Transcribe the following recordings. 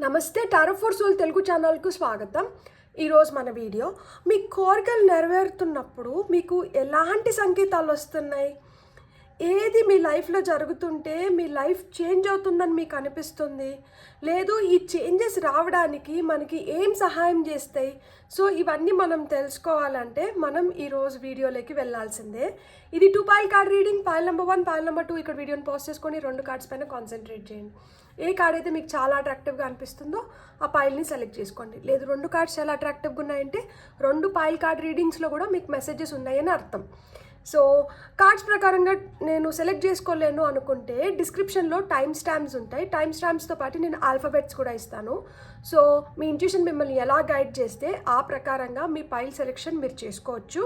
నమస్తే tarot for soul Telugu ఛానల్కు స్వాగతం. ఈరోజు మన వీడియో మీ కోరికలు నెరవేరుతున్నప్పుడు మీకు ఎలాంటి సంకేతాలు వస్తున్నాయి, ఏది మీ లైఫ్లో జరుగుతుంటే మీ లైఫ్ చేంజ్ అవుతుందని మీకు అనిపిస్తుంది, లేదు ఈ చేంజెస్ రావడానికి మనకి ఏం సహాయం చేస్తాయి. సో ఇవన్నీ మనం తెలుసుకోవాలంటే మనం ఈరోజు వీడియోలోకి వెళ్ళాల్సిందే. ఇది 2 pile card reading. Pile number 1, pile number 2 ఇక్కడ వీడియోని పోస్ట్ చేసుకొని 2 కార్డ్స్ పైన కాన్సన్ట్రేట్ చేయండి. ఏ కార్డ్ అయితే మీకు చాలా అట్రాక్టివ్గా అనిపిస్తుందో ఆ పైల్ని సెలెక్ట్ చేసుకోండి. లేదు 2 కార్డ్స్ చాలా అట్రాక్టివ్గా ఉన్నాయంటే 2 పైల్ కార్డ్ రీడింగ్స్లో కూడా మీకు మెసేజెస్ ఉన్నాయని అర్థం. సో కార్డ్స్ ప్రకారంగా నేను సెలెక్ట్ చేసుకోలేను అనుకుంటే డిస్క్రిప్షన్లో టైం స్టాంప్స్ ఉంటాయి. టైం స్టాంప్స్తో పాటు నేను ఆల్ఫాబెట్స్ కూడా ఇస్తాను. సో మీ ఇంట్యూషన్ మిమ్మల్ని ఎలా గైడ్ చేస్తే ఆ ప్రకారంగా మీ పైల్ సెలెక్షన్ మీరు చేసుకోవచ్చు.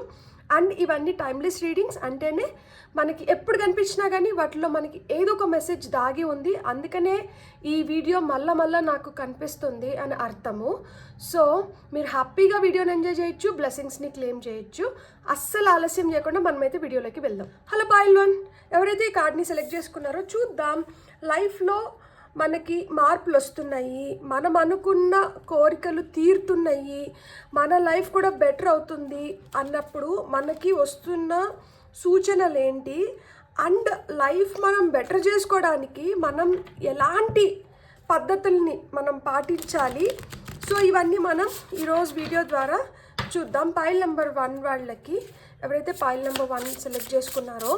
అండ్ ఇవన్నీ టైమ్లెస్ రీడింగ్స్ అంటేనే మనకి ఎప్పుడు కనిపించినా కానీ వాటిలో మనకి ఏదో ఒక మెసేజ్ దాగి ఉంది, అందుకనే ఈ వీడియో మళ్ళా నాకు కనిపిస్తుంది అని అర్థము. సో మీరు హ్యాపీగా వీడియోని ఎంజాయ్ చేయొచ్చు, బ్లెస్సింగ్స్ని క్లెయిమ్ చేయొచ్చు. అస్సలు ఆలస్యం చేయకుండా మనమైతే వీడియోలోకి వెళ్దాం. హలో పైల్ 1, ఎవరైతే ఈ కార్డ్ని సెలెక్ట్ చేసుకున్నారో చూద్దాం. లైఫ్లో మనకి మార్పులు వస్తున్నాయి, మనం అనుకున్న కోరికలు తీరుతున్నాయి, మన లైఫ్ కూడా బెటర్ అవుతుంది అన్నప్పుడు మనకి వస్తున్న సూచనలు ఏంటి, అండ్ లైఫ్ మనం బెటర్ చేసుకోవడానికి మనం ఎలాంటి పద్ధతుల్ని మనం పాటించాలి. సో ఇవన్నీ మనం ఈరోజు వీడియో ద్వారా చూద్దాం. పైల్ నెంబర్ 1 వాళ్ళకి, ఎవరైతే పైల్ నెంబర్ 1 సెలెక్ట్ చేసుకున్నారో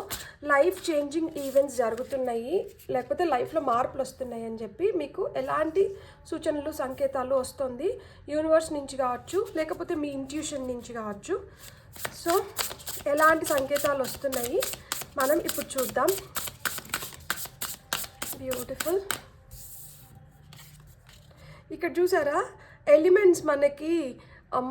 లైఫ్ చేంజింగ్ ఈవెంట్స్ జరుగుతున్నాయి, లేకపోతే లైఫ్లో మార్పులు వస్తున్నాయి అని చెప్పి మీకు ఎలాంటి సూచనలు సంకేతాలు వస్తుంది, యూనివర్స్ నుంచి కావచ్చు లేకపోతే మీ ఇంట్యూషన్ నుంచి కావచ్చు. సో ఎలాంటి సంకేతాలు వస్తున్నాయి మనం ఇప్పుడు చూద్దాం. బ్యూటిఫుల్. ఇక్కడ చూసారా ఎలిమెంట్స్ మనకి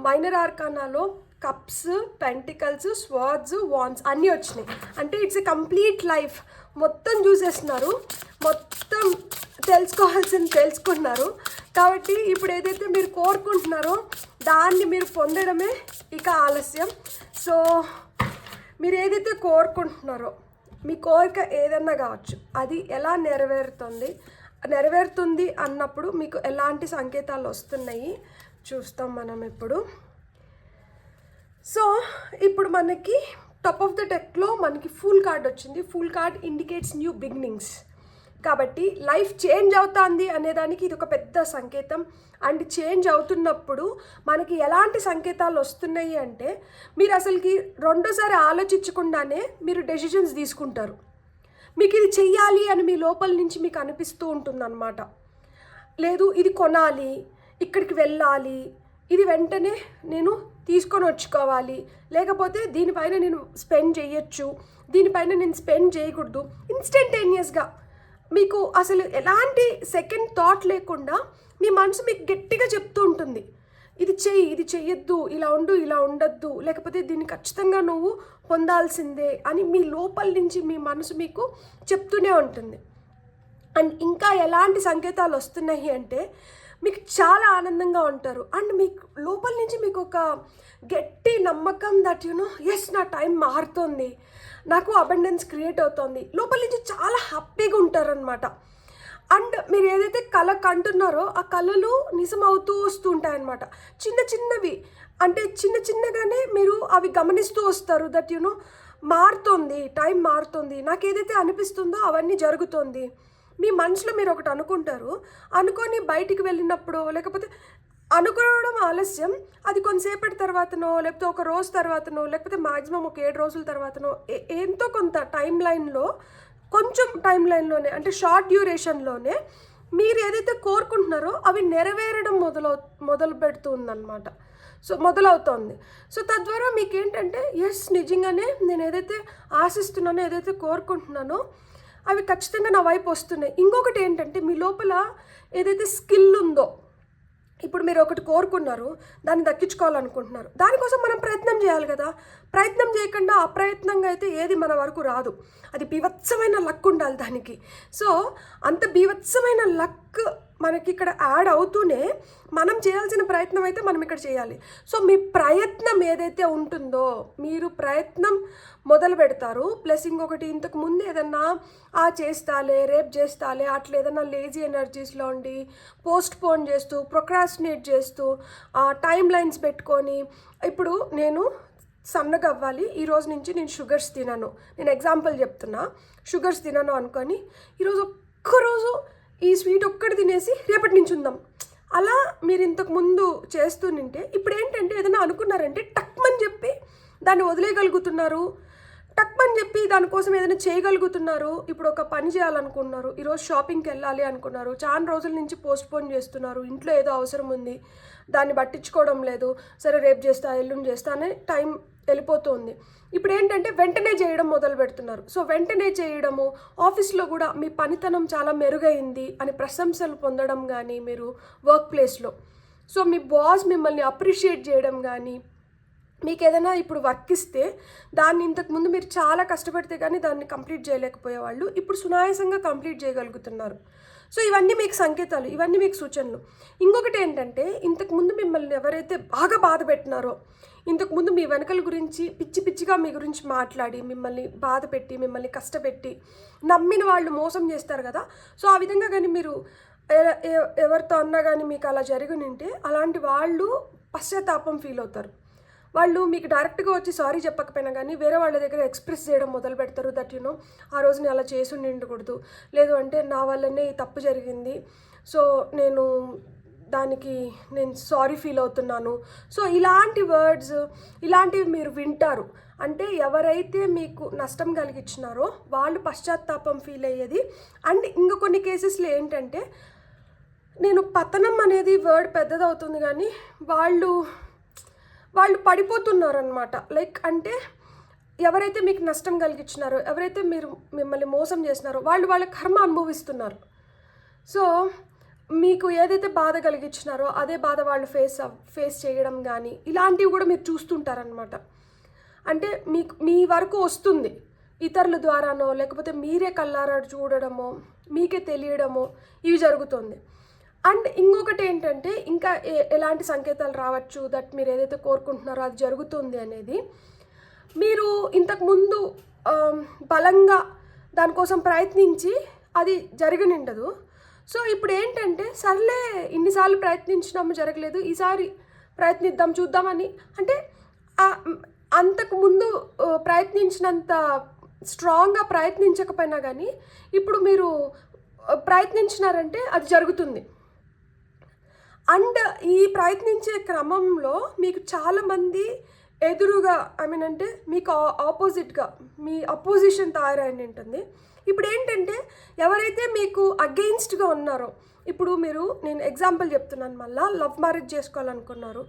మైనర్ ఆర్కానాలో కప్స్, పెంటికల్స్, స్వర్డ్స్, వాన్స్ అన్నీ వచ్చినాయి. అంటే ఇట్స్ ఎ కంప్లీట్ లైఫ్. మొత్తం చూసేస్తున్నారు, మొత్తం తెలుసుకోవాల్సింది తెలుసుకున్నారు. కాబట్టి ఇప్పుడు ఏదైతే మీరు కోరుకుంటున్నారో దాన్ని మీరు పొందడమే ఇక ఆలస్యం. సో మీరు ఏదైతే కోరుకుంటున్నారో మీ కోరిక ఏదన్నా కావచ్చు, అది ఎలా నెరవేరుతుంది అన్నప్పుడు మీకు ఎలాంటి సంకేతాలు వస్తున్నాయి చూస్తాం మనం ఇప్పుడు. సో ఇప్పుడు మనకి టాప్ ఆఫ్ ద డెక్లో మనకి ఫుల్ కార్డ్ వచ్చింది. Full card indicates new beginnings. కాబట్టి లైఫ్ చేంజ్ అవుతుంది అనేదానికి ఇది ఒక పెద్ద సంకేతం. అండ్ చేంజ్ అవుతున్నప్పుడు మనకి ఎలాంటి సంకేతాలు వస్తున్నాయి అంటే మీరు అసలుకి రెండోసారి ఆలోచించకుండానే మీరు డెసిషన్స్ తీసుకుంటారు. మీకు ఇది చెయ్యాలి అని మీ లోపల నుంచి మీకు అనిపిస్తూ ఉంటుందన్నమాట. లేదు ఇది కొనాలి, ఇక్కడికి వెళ్ళాలి, ఇది వెంటనే నేను తీసుకొని వచ్చుకోవాలి, లేకపోతే దీనిపైన నేను స్పెండ్ చేయొచ్చు, దీనిపైన నేను స్పెండ్ చేయకూడదు. ఇన్స్టంటేనియస్గా మీకు అసలు ఎలాంటి సెకండ్ థాట్ లేకుండా మీ మనసు మీకు గట్టిగా చెప్తూ ఉంటుంది, ఇది చెయ్యి, ఇది చెయ్యొద్దు, ఇలా ఉండు, ఇలా ఉండొద్దు, లేకపోతే దీన్ని ఖచ్చితంగా నువ్వు పొందాల్సిందే అని మీ లోపల నుంచి మీ మనసు మీకు చెప్తూనే ఉంటుంది. అండ్ ఇంకా ఎలాంటి సంకేతాలు వస్తున్నాయి అంటే మీకు చాలా ఆనందంగా ఉంటారు. అండ్ మీకు లోపల నుంచి మీకు ఒక గట్టి నమ్మకం దట్ ఎస్ నా టైం మారుతుంది, నాకు అబండెన్స్ క్రియేట్ అవుతుంది, లోపల నుంచి చాలా హ్యాపీగా ఉంటారనమాట. అండ్ మీరు ఏదైతే కళ కంటున్నారో ఆ కళలు నిజం అవుతూ వస్తూ ఉంటాయన్నమాట. చిన్నవి అంటే చిన్నగానే మీరు అవి గమనిస్తూ వస్తారు. దట్ మారుతుంది, టైం మారుతుంది, నాకు ఏదైతే అనిపిస్తుందో అవన్నీ జరుగుతుంది. మీ మనసులో మీరు ఒకటి అనుకుంటారు, అనుకొని బయటికి వెళ్ళినప్పుడు లేకపోతే అనుకోవడం ఆలస్యం, అది కొంతసేపటి తర్వాతనో లేకపోతే ఒక రోజు తర్వాతనో లేకపోతే మ్యాక్సిమం ఒక 7 రోజుల తర్వాతనో ఎంతో కొంత కొంచెం టైం లైన్లోనే అంటే షార్ట్ డ్యూరేషన్లోనే మీరు ఏదైతే కోరుకుంటున్నారో అవి నెరవేరడం మొదలుపెడుతుందన్నమాట. సో మొదలవుతోంది. సో తద్వారా మీకు ఏంటంటే ఎస్ నిజంగానే నేను ఏదైతే ఆశిస్తున్నానో, ఏదైతే కోరుకుంటున్నానో అవి ఖచ్చితంగా నా వైపు వస్తున్నాయి. ఇంకొకటి ఏంటంటే మీ లోపల ఏదైతే స్కిల్ ఉందో, ఇప్పుడు మీరు ఒకటి కోరుకున్నారు, దాన్ని దక్కించుకోవాలనుకుంటున్నారు, దానికోసం మనం ప్రయత్నం చేయాలి కదా. ప్రయత్నం చేయకుండా అప్రయత్నంగా అయితే ఏది మన వరకు రాదు. అది బీభత్సమైన లక్ ఉండాలి దానికి. సో అంత బీభత్సమైన లక్ మనకి ఇక్కడ యాడ్ అవుతూనే మనం చేయాల్సిన ప్రయత్నం అయితే మనం ఇక్కడ చేయాలి. సో మీ ప్రయత్నం ఏదైతే ఉంటుందో, మీరు ప్రయత్నం మొదలు పెడతారు. ప్లస్ ఇంకొకటి, ఇంతకు ముందు ఏదన్నా చేస్తాలే, రేపు చేస్తాలే, అట్లా ఏదన్నా లేజీ ఎనర్జీస్లో ఉండి పోస్ట్ పోన్ చేస్తూ, ప్రొక్రాస్టినేట్ చేస్తూ, టైం లైన్స్ పెట్టుకొని, ఇప్పుడు నేను సన్నగా అవ్వాలి, ఈరోజు నుంచి నేను షుగర్స్ తినను, నేను ఎగ్జాంపుల్ చెప్తున్నా, షుగర్స్ తినను అనుకొని ఈరోజు ఒక్కరోజు ఈ స్వీట్ ఒక్కటి తినేసి రేపటి నుంచి ఉందాం. అలా మీరు ఇంతకు ముందు చేస్తూ నింటే ఇప్పుడు ఏంటంటే ఏదైనా అనుకున్నారంటే టక్మని చెప్పి దాన్ని వదిలేయగలుగుతున్నారు, టక్మని చెప్పి దానికోసం ఏదైనా చేయగలుగుతున్నారు. ఇప్పుడు ఒక పని చేయాలనుకున్నారు, ఈరోజు షాపింగ్కి వెళ్ళాలి అనుకున్నారు, చాలా రోజుల నుంచి పోస్ట్పోన్ చేస్తున్నారు, ఇంట్లో ఏదో అవసరం ఉంది, దాన్ని పట్టించుకోవడం లేదు, సరే రేపు చేస్తా, ఎల్లుండి చేస్తా అనే టైం వెళ్ళిపోతుంది. ఇప్పుడు ఏంటంటే వెంటనే చేయడం మొదలు పెడుతున్నారు. సో వెంటనే చేయడము, ఆఫీస్లో కూడా మీ పనితనం చాలా మెరుగైంది అని ప్రశంసలు పొందడం కానీ, మీరు వర్క్ ప్లేస్లో సో మీ బాస్ మిమ్మల్ని అప్రిషియేట్ చేయడం కానీ, మీకు ఏదైనా ఇప్పుడు వర్క్ ఇస్తే దాన్ని ఇంతకుముందు మీరు చాలా కష్టపడితే కానీ దాన్ని కంప్లీట్ చేయలేకపోయేవాళ్ళు, ఇప్పుడు సునాయాసంగా కంప్లీట్ చేయగలుగుతున్నారు. సో ఇవన్నీ మీకు సంకేతాలు, ఇవన్నీ మీకు సూచనలు. ఇంకొకటి ఏంటంటే, ఇంతకుముందు మిమ్మల్ని ఎవరైతే బాగా బాధ పెట్టినారో, ఇంతకుముందు మీ వెనకల గురించి పిచ్చి పిచ్చిగా మీ గురించి మాట్లాడి, మిమ్మల్ని బాధ పెట్టి, మిమ్మల్ని కష్టపెట్టి, నమ్మిన వాళ్ళు మోసం చేస్తారు కదా. సో ఆ విధంగా కానీ మీరు ఎవరితో అన్నా కానీ మీకు అలా జరుగునింటే, అలాంటి వాళ్ళు పశ్చాత్తాపం ఫీల్ అవుతారు. వాళ్ళు మీకు డైరెక్ట్గా వచ్చి సారీ చెప్పకపోయినా కానీ వేరే వాళ్ళ దగ్గర ఎక్స్ప్రెస్ చేయడం మొదలు పెడతారు. దట్ యూనో ఆ రోజు నేను అలా చేసి ఉండకూడదు, లేదు అంటే నా వల్లనే ఈ తప్పు జరిగింది, సో నేను సారీ ఫీల్ అవుతున్నాను. సో ఇలాంటి వర్డ్స్, ఇలాంటివి మీరు వింటారు. అంటే ఎవరైతే మీకు నష్టం కలిగించినారో వాళ్ళు పశ్చాత్తాపం ఫీల్ అయ్యేది. అండ్ ఇంకా కొన్ని కేసెస్లో ఏంటంటే, నేను పతనం అనేది వర్డ్ పెద్దదవుతుంది కానీ వాళ్ళు పడిపోతున్నారనమాట. లైక్ అంటే ఎవరైతే మీకు నష్టం కలిగించినారో, ఎవరైతే మిమ్మల్ని మోసం చేసినారో వాళ్ళ కర్మ అనుభవిస్తున్నారు. సో మీకు ఏదైతే బాధ కలిగించినారో అదే బాధ వాళ్ళు ఫేస్ చేయడం కానీ ఇలాంటివి కూడా మీరు చూస్తుంటారనమాట. అంటే మీ వరకు వస్తుంది ఇతరుల ద్వారానో, లేకపోతే మీరే కళ్ళారా చూడడమో, మీకే తెలియడమో ఇవి జరుగుతుంది. అండ్ ఇంకొకటి ఏంటంటే, ఇంకా ఎలాంటి సంకేతాలు రావచ్చు దట్ మీరు ఏదైతే కోరుకుంటున్నారో అది జరుగుతుంది అనేది, మీరు ఇంతకుముందు బలంగా దానికోసం ప్రయత్నించి అది జరగనిండదు. సో ఇప్పుడు ఏంటంటే, సర్లే ఇన్నిసార్లు ప్రయత్నించినాము జరగలేదు, ఈసారి ప్రయత్నిద్దాం చూద్దామని, అంటే అంతకుముందు ప్రయత్నించినంత స్ట్రాంగ్గా ప్రయత్నించకపోయినా కానీ ఇప్పుడు మీరు ప్రయత్నించినారంటే అది జరుగుతుంది. అండ్ ఈ ప్రయత్నించే క్రమంలో మీకు చాలామంది ఎదురుగా, అంటే మీకు ఆపోజిట్గా మీ అపోజిషన్ తయారైంది ఉంటుంది. ఇప్పుడు ఏంటంటే, ఎవరైతే మీకు అగెయిన్స్ట్గా ఉన్నారో, ఇప్పుడు నేను ఎగ్జాంపుల్ చెప్తున్నాను, మళ్ళీ లవ్ మ్యారేజ్ చేసుకోవాలనుకున్నారు,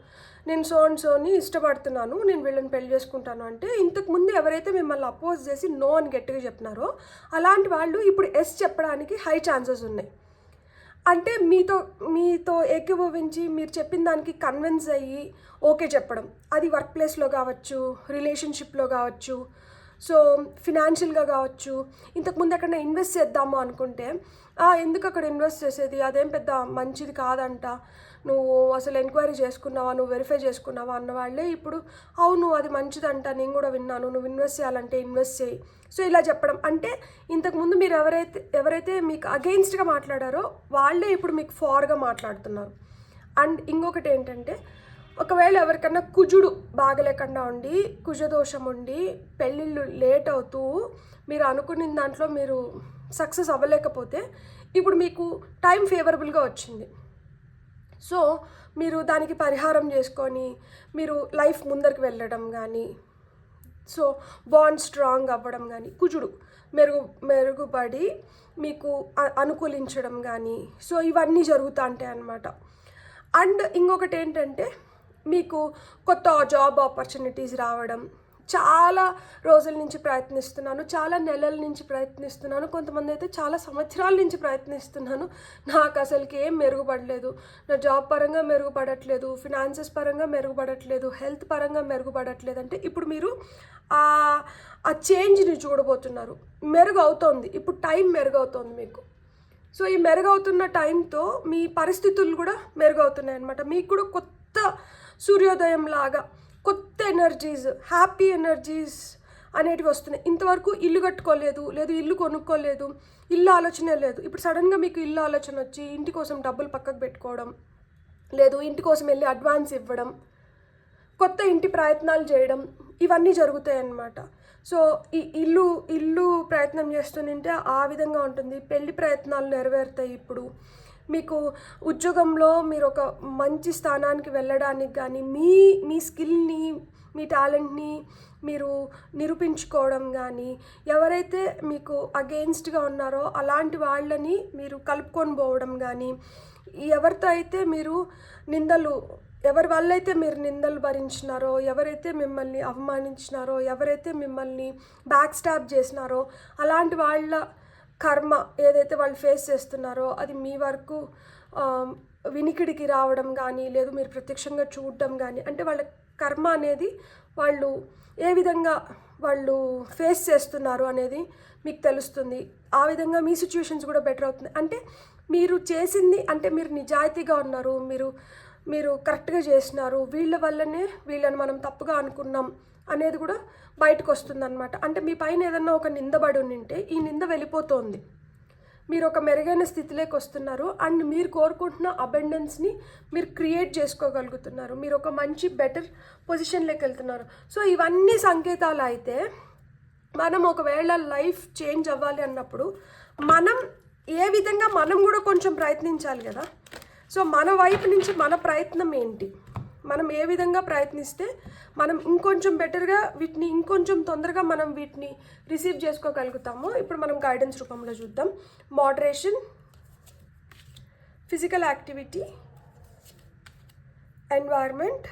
నేను సో అండ్ సోని ఇష్టపడుతున్నాను, నేను వీళ్ళని పెళ్లి చేసుకుంటాను అంటే, ఇంతకుముందు ఎవరైతే మిమ్మల్ని అపోజ్ చేసి నో అని గట్టిగా చెప్పినారో అలాంటి వాళ్ళు ఇప్పుడు ఎస్ చెప్పడానికి హై ఛాన్సెస్ ఉన్నాయి. అంటే మీతో ఏకీభవించి మీరు చెప్పిన దానికి కన్విన్స్ అయ్యి ఓకే చెప్పడం, అది వర్క్ ప్లేస్లో కావచ్చు, రిలేషన్షిప్లో కావచ్చు, సో ఫినాన్షియల్గా కావచ్చు. ఇంతకుముందు ఎక్కడైనా ఇన్వెస్ట్ చేద్దాము అనుకుంటే, ఎందుకు అక్కడ ఇన్వెస్ట్ చేసేది, అదేం పెద్ద మంచిది కాదంట, నువ్వు అసలు ఎంక్వైరీ చేసుకున్నావా, నువ్వు వెరిఫై చేసుకున్నావా అన్న వాళ్ళే ఇప్పుడు అవును అది మంచిదంట, నేను కూడా విన్నాను, నువ్వు ఇన్వెస్ట్ చేయాలంటే ఇన్వెస్ట్ చేయి. సో ఇలా చెప్పడం, అంటే ఇంతకుముందు మీరు ఎవరైతే మీకు అగెయిన్స్ట్గా మాట్లాడారో వాళ్ళే ఇప్పుడు మీకు ఫార్గా మాట్లాడుతున్నారు. అండ్ ఇంకొకటి ఏంటంటే, ఒకవేళ ఎవరికన్నా కుజుడు బాగలేకుండా ఉండి, కుజదోషం ఉండి, పెళ్ళిళ్ళు లేట్ అవుతూ మీరు అనుకున్న దాంట్లో మీరు సక్సెస్ అవ్వలేకపోతే, ఇప్పుడు మీకు టైం ఫేవరబుల్గా వచ్చింది. సో మీరు దానికి పరిహారం చేసుకొని మీరు లైఫ్ ముందరికి వెళ్ళడం కానీ, సో బాండ్ స్ట్రాంగ్ అవ్వడం కానీ, కుజుడు మెరుగుపడి మీకు అనుకూలించడం కానీ, సో ఇవన్నీ జరుగుతూ ఉంటాయి అన్నమాట. అండ్ ఇంకొకటి ఏంటంటే, మీకు కొత్త జాబ్ ఆపర్చునిటీస్ రావడం, చాలా రోజుల నుంచి ప్రయత్నిస్తున్నాను, చాలా నెలల నుంచి ప్రయత్నిస్తున్నాను, కొంతమంది అయితే చాలా సంవత్సరాల నుంచి ప్రయత్నిస్తున్నాను, నాకు అసలుకి ఏం మెరుగుపడలేదు, నా జాబ్ పరంగా మెరుగుపడట్లేదు, ఫినాన్సెస్ పరంగా మెరుగుపడట్లేదు, హెల్త్ పరంగా మెరుగుపడట్లేదు అంటే ఇప్పుడు మీరు ఆ చేంజ్ని చూడబోతున్నారు. మెరుగు అవుతోంది, ఇప్పుడు టైం మెరుగవుతోంది మీకు. సో ఈ మెరుగవుతున్న టైంతో మీ పరిస్థితులు కూడా మెరుగవుతున్నాయి అనమాట. మీకు కూడా కొత్త సూర్యోదయం లాగా కొత్త ఎనర్జీస్, హ్యాపీ ఎనర్జీస్ అనేటివి వస్తున్నాయి. ఇంతవరకు ఇల్లు కట్టుకోలేదు, లేదు ఇల్లు కొనుక్కోలేదు, ఇల్లు ఆలోచనే లేదు. ఇప్పుడు సడన్గా మీకు ఇల్లు ఆలోచన వచ్చి ఇంటి కోసం డబ్బులు పక్కకు పెట్టుకోవడం, లేదు ఇంటి కోసం వెళ్ళి అడ్వాన్స్ ఇవ్వడం, కొత్త ఇంటి ప్రయత్నాలు చేయడం, ఇవన్నీ జరుగుతాయి అన్నమాట. సో ఈ ఇల్లు ప్రయత్నం చేస్తుంటే ఆ విధంగా ఉంటుంది. పెళ్లి ప్రయత్నాలు నెరవేరుతాయి. ఇప్పుడు మీకు ఉద్యోగంలో మీరు ఒక మంచి స్థానానికి వెళ్ళడానికి కానీ మీ స్కిల్ని, మీ టాలెంట్ని మీరు నిరూపించుకోవడం కానీ, ఎవరైతే మీకు అగెయిన్స్ట్గా ఉన్నారో అలాంటి వాళ్ళని మీరు కలుపుకొని పోవడం కానీ, ఎవరితో అయితే మీరు ఎవరి వల్ల అయితే మీరు నిందలు భరించినారో, ఎవరైతే మిమ్మల్ని అవమానించినారో, ఎవరైతే మిమ్మల్ని బ్యాక్ స్టాప్ చేసినారో అలాంటి వాళ్ళ కర్మ ఏదైతే వాళ్ళు ఫేస్ చేస్తున్నారో అది మీ వరకు వినికిడికి రావడం కానీ, లేదు మీరు ప్రత్యక్షంగా చూడడం కానీ, అంటే వాళ్ళ కర్మ అనేది వాళ్ళు ఏ విధంగా వాళ్ళు ఫేస్ చేస్తున్నారు అనేది మీకు తెలుస్తుంది. ఆ విధంగా మీ సిచ్యువేషన్స్ కూడా బెటర్ అవుతుంది. అంటే మీరు చేసింది, అంటే మీరు నిజాయితీగా ఉన్నారు, మీరు కరెక్ట్గా చేసినారు, వీళ్ళ వల్లనే వీళ్ళని మనం తప్పుగా అనుకున్నాం అనేది కూడా బయటకు వస్తుంది అనమాట. అంటే మీ పైన ఏదన్నా ఒక నిందబడి ఉంటే ఈ నింద వెళ్ళిపోతుంది, మీరు ఒక మెరుగైన స్థితిలోకి వస్తున్నారు, అండ్ మీరు కోరుకుంటున్న అబెండెన్స్ని మీరు క్రియేట్ చేసుకోగలుగుతున్నారు, మీరు ఒక మంచి బెటర్ పొజిషన్లోకి వెళ్తున్నారు. సో ఇవన్నీ సంకేతాలు అయితే మనం ఒకవేళ లైఫ్ చేంజ్ అవ్వాలి అన్నప్పుడు మనం ఏ విధంగా మనం కూడా కొంచెం ప్రయత్నించాలి కదా. సో మన వైపు నుంచి మన ప్రయత్నం ఏంటి, మనం ఏ విధంగా ప్రయత్నిస్తే మనం ఇంకొంచెం బెటర్గా వీటిని ఇంకొంచెం తొందరగా మనం వీటిని రిసీవ్ చేసుకోగలుగుతామో ఇప్పుడు మనం గైడెన్స్ రూపంలో చూద్దాం. Moderation, physical activity, environment,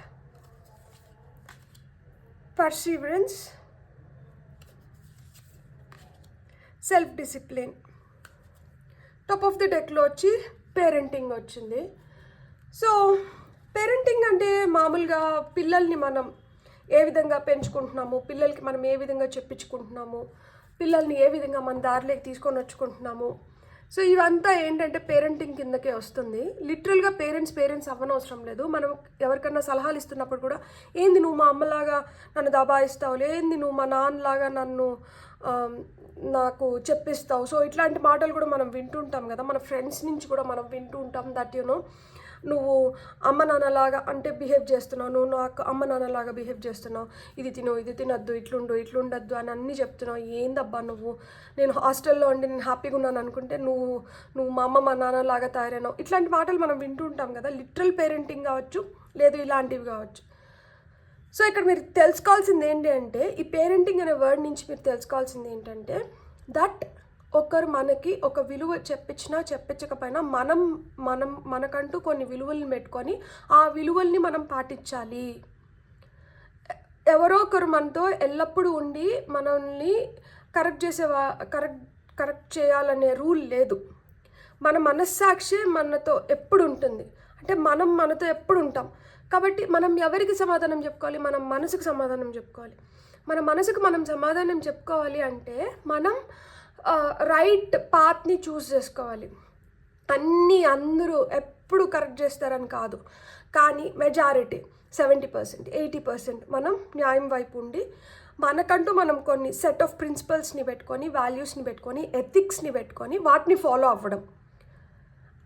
perseverance, self discipline. Top of the డెక్లో వచ్చి పేరెంటింగ్ వచ్చింది. సో పేరెంటింగ్ అంటే మామూలుగా పిల్లల్ని మనం ఏ విధంగా పెంచుకుంటున్నాము, పిల్లలకి మనం ఏ విధంగా చెప్పించుకుంటున్నాము, పిల్లల్ని ఏ విధంగా మన దారిలోకి తీసుకొని వచ్చుకుంటున్నాము. సో ఇవంతా ఏంటంటే పేరెంటింగ్ కిందకే వస్తుంది. లిటరల్గా పేరెంట్స్ అవ్వనవసరం లేదు. మనం ఎవరికన్నా సలహాలు ఇస్తున్నప్పుడు కూడా ఏంది నువ్వు మా అమ్మలాగా నన్ను దబాయిస్తావు, ఏంది నువ్వు మా నాన్నలాగా నాకు చెప్పిస్తావు. సో ఇట్లాంటి మాటలు కూడా మనం వింటుంటాం కదా, మన ఫ్రెండ్స్ నుంచి కూడా మనం వింటూ ఉంటాం. దట్ నువ్వు అమ్మ నాన్నలాగా అంటే బిహేవ్ చేస్తున్నావు, నువ్వు నాకు అమ్మ నాన్నలాగా బిహేవ్ చేస్తున్నావు, ఇది తిను, ఇది తినద్దు, ఇట్లుండద్దు అని అన్నీ చెప్తున్నావు, ఏందబ్బా నువ్వు, నేను హాస్టల్లో ఉండి నేను హ్యాపీగా ఉన్నాను అనుకుంటే నువ్వు మా అమ్మ మా నాన్నలాగా తయారైనావు. ఇట్లాంటి మాటలు మనం వింటూ ఉంటాం కదా. లిటరల్ పేరెంటింగ్ కావచ్చు, లేదు ఇలాంటివి కావచ్చు. సో ఇక్కడ మీరు తెలుసుకోవాల్సింది ఏంటి అంటే, ఈ పేరెంటింగ్ అనే వర్డ్ నుంచి మీరు తెలుసుకోవాల్సింది ఏంటంటే దట్ ఒకరు మనకి ఒక విలువ చెప్పించినా చెప్పించకపోయినా మనకంటూ కొన్ని విలువల్ని పెట్టుకొని ఆ విలువల్ని మనం పాటించాలి. ఎవరో ఒకరు మనతో ఎల్లప్పుడూ ఉండి మనల్ని కరెక్ట్ చేయాలనే రూల్ లేదు. మన మనస్సాక్షి మనతో ఎప్పుడు ఉంటుంది, అంటే మనతో ఎప్పుడు ఉంటాం. కాబట్టి మనం ఎవరికి సమాధానం చెప్పుకోవాలి, మనం మనసుకు సమాధానం చెప్పుకోవాలి. మన మనసుకు మనం సమాధానం చెప్పుకోవాలి అంటే మనం రైట్ పాత్ని చూస్ చేసుకోవాలి. అందరూ ఎప్పుడు కరెక్ట్ చేస్తారని కాదు, కానీ మెజారిటీ 70%, 80% మనం న్యాయం వైపు ఉండి మనకంటూ మనం కొన్ని సెట్ ఆఫ్ ప్రిన్సిపల్స్ని పెట్టుకొని, వాల్యూస్ని పెట్టుకొని, ఎథిక్స్ని పెట్టుకొని వాటిని ఫాలో అవ్వడం.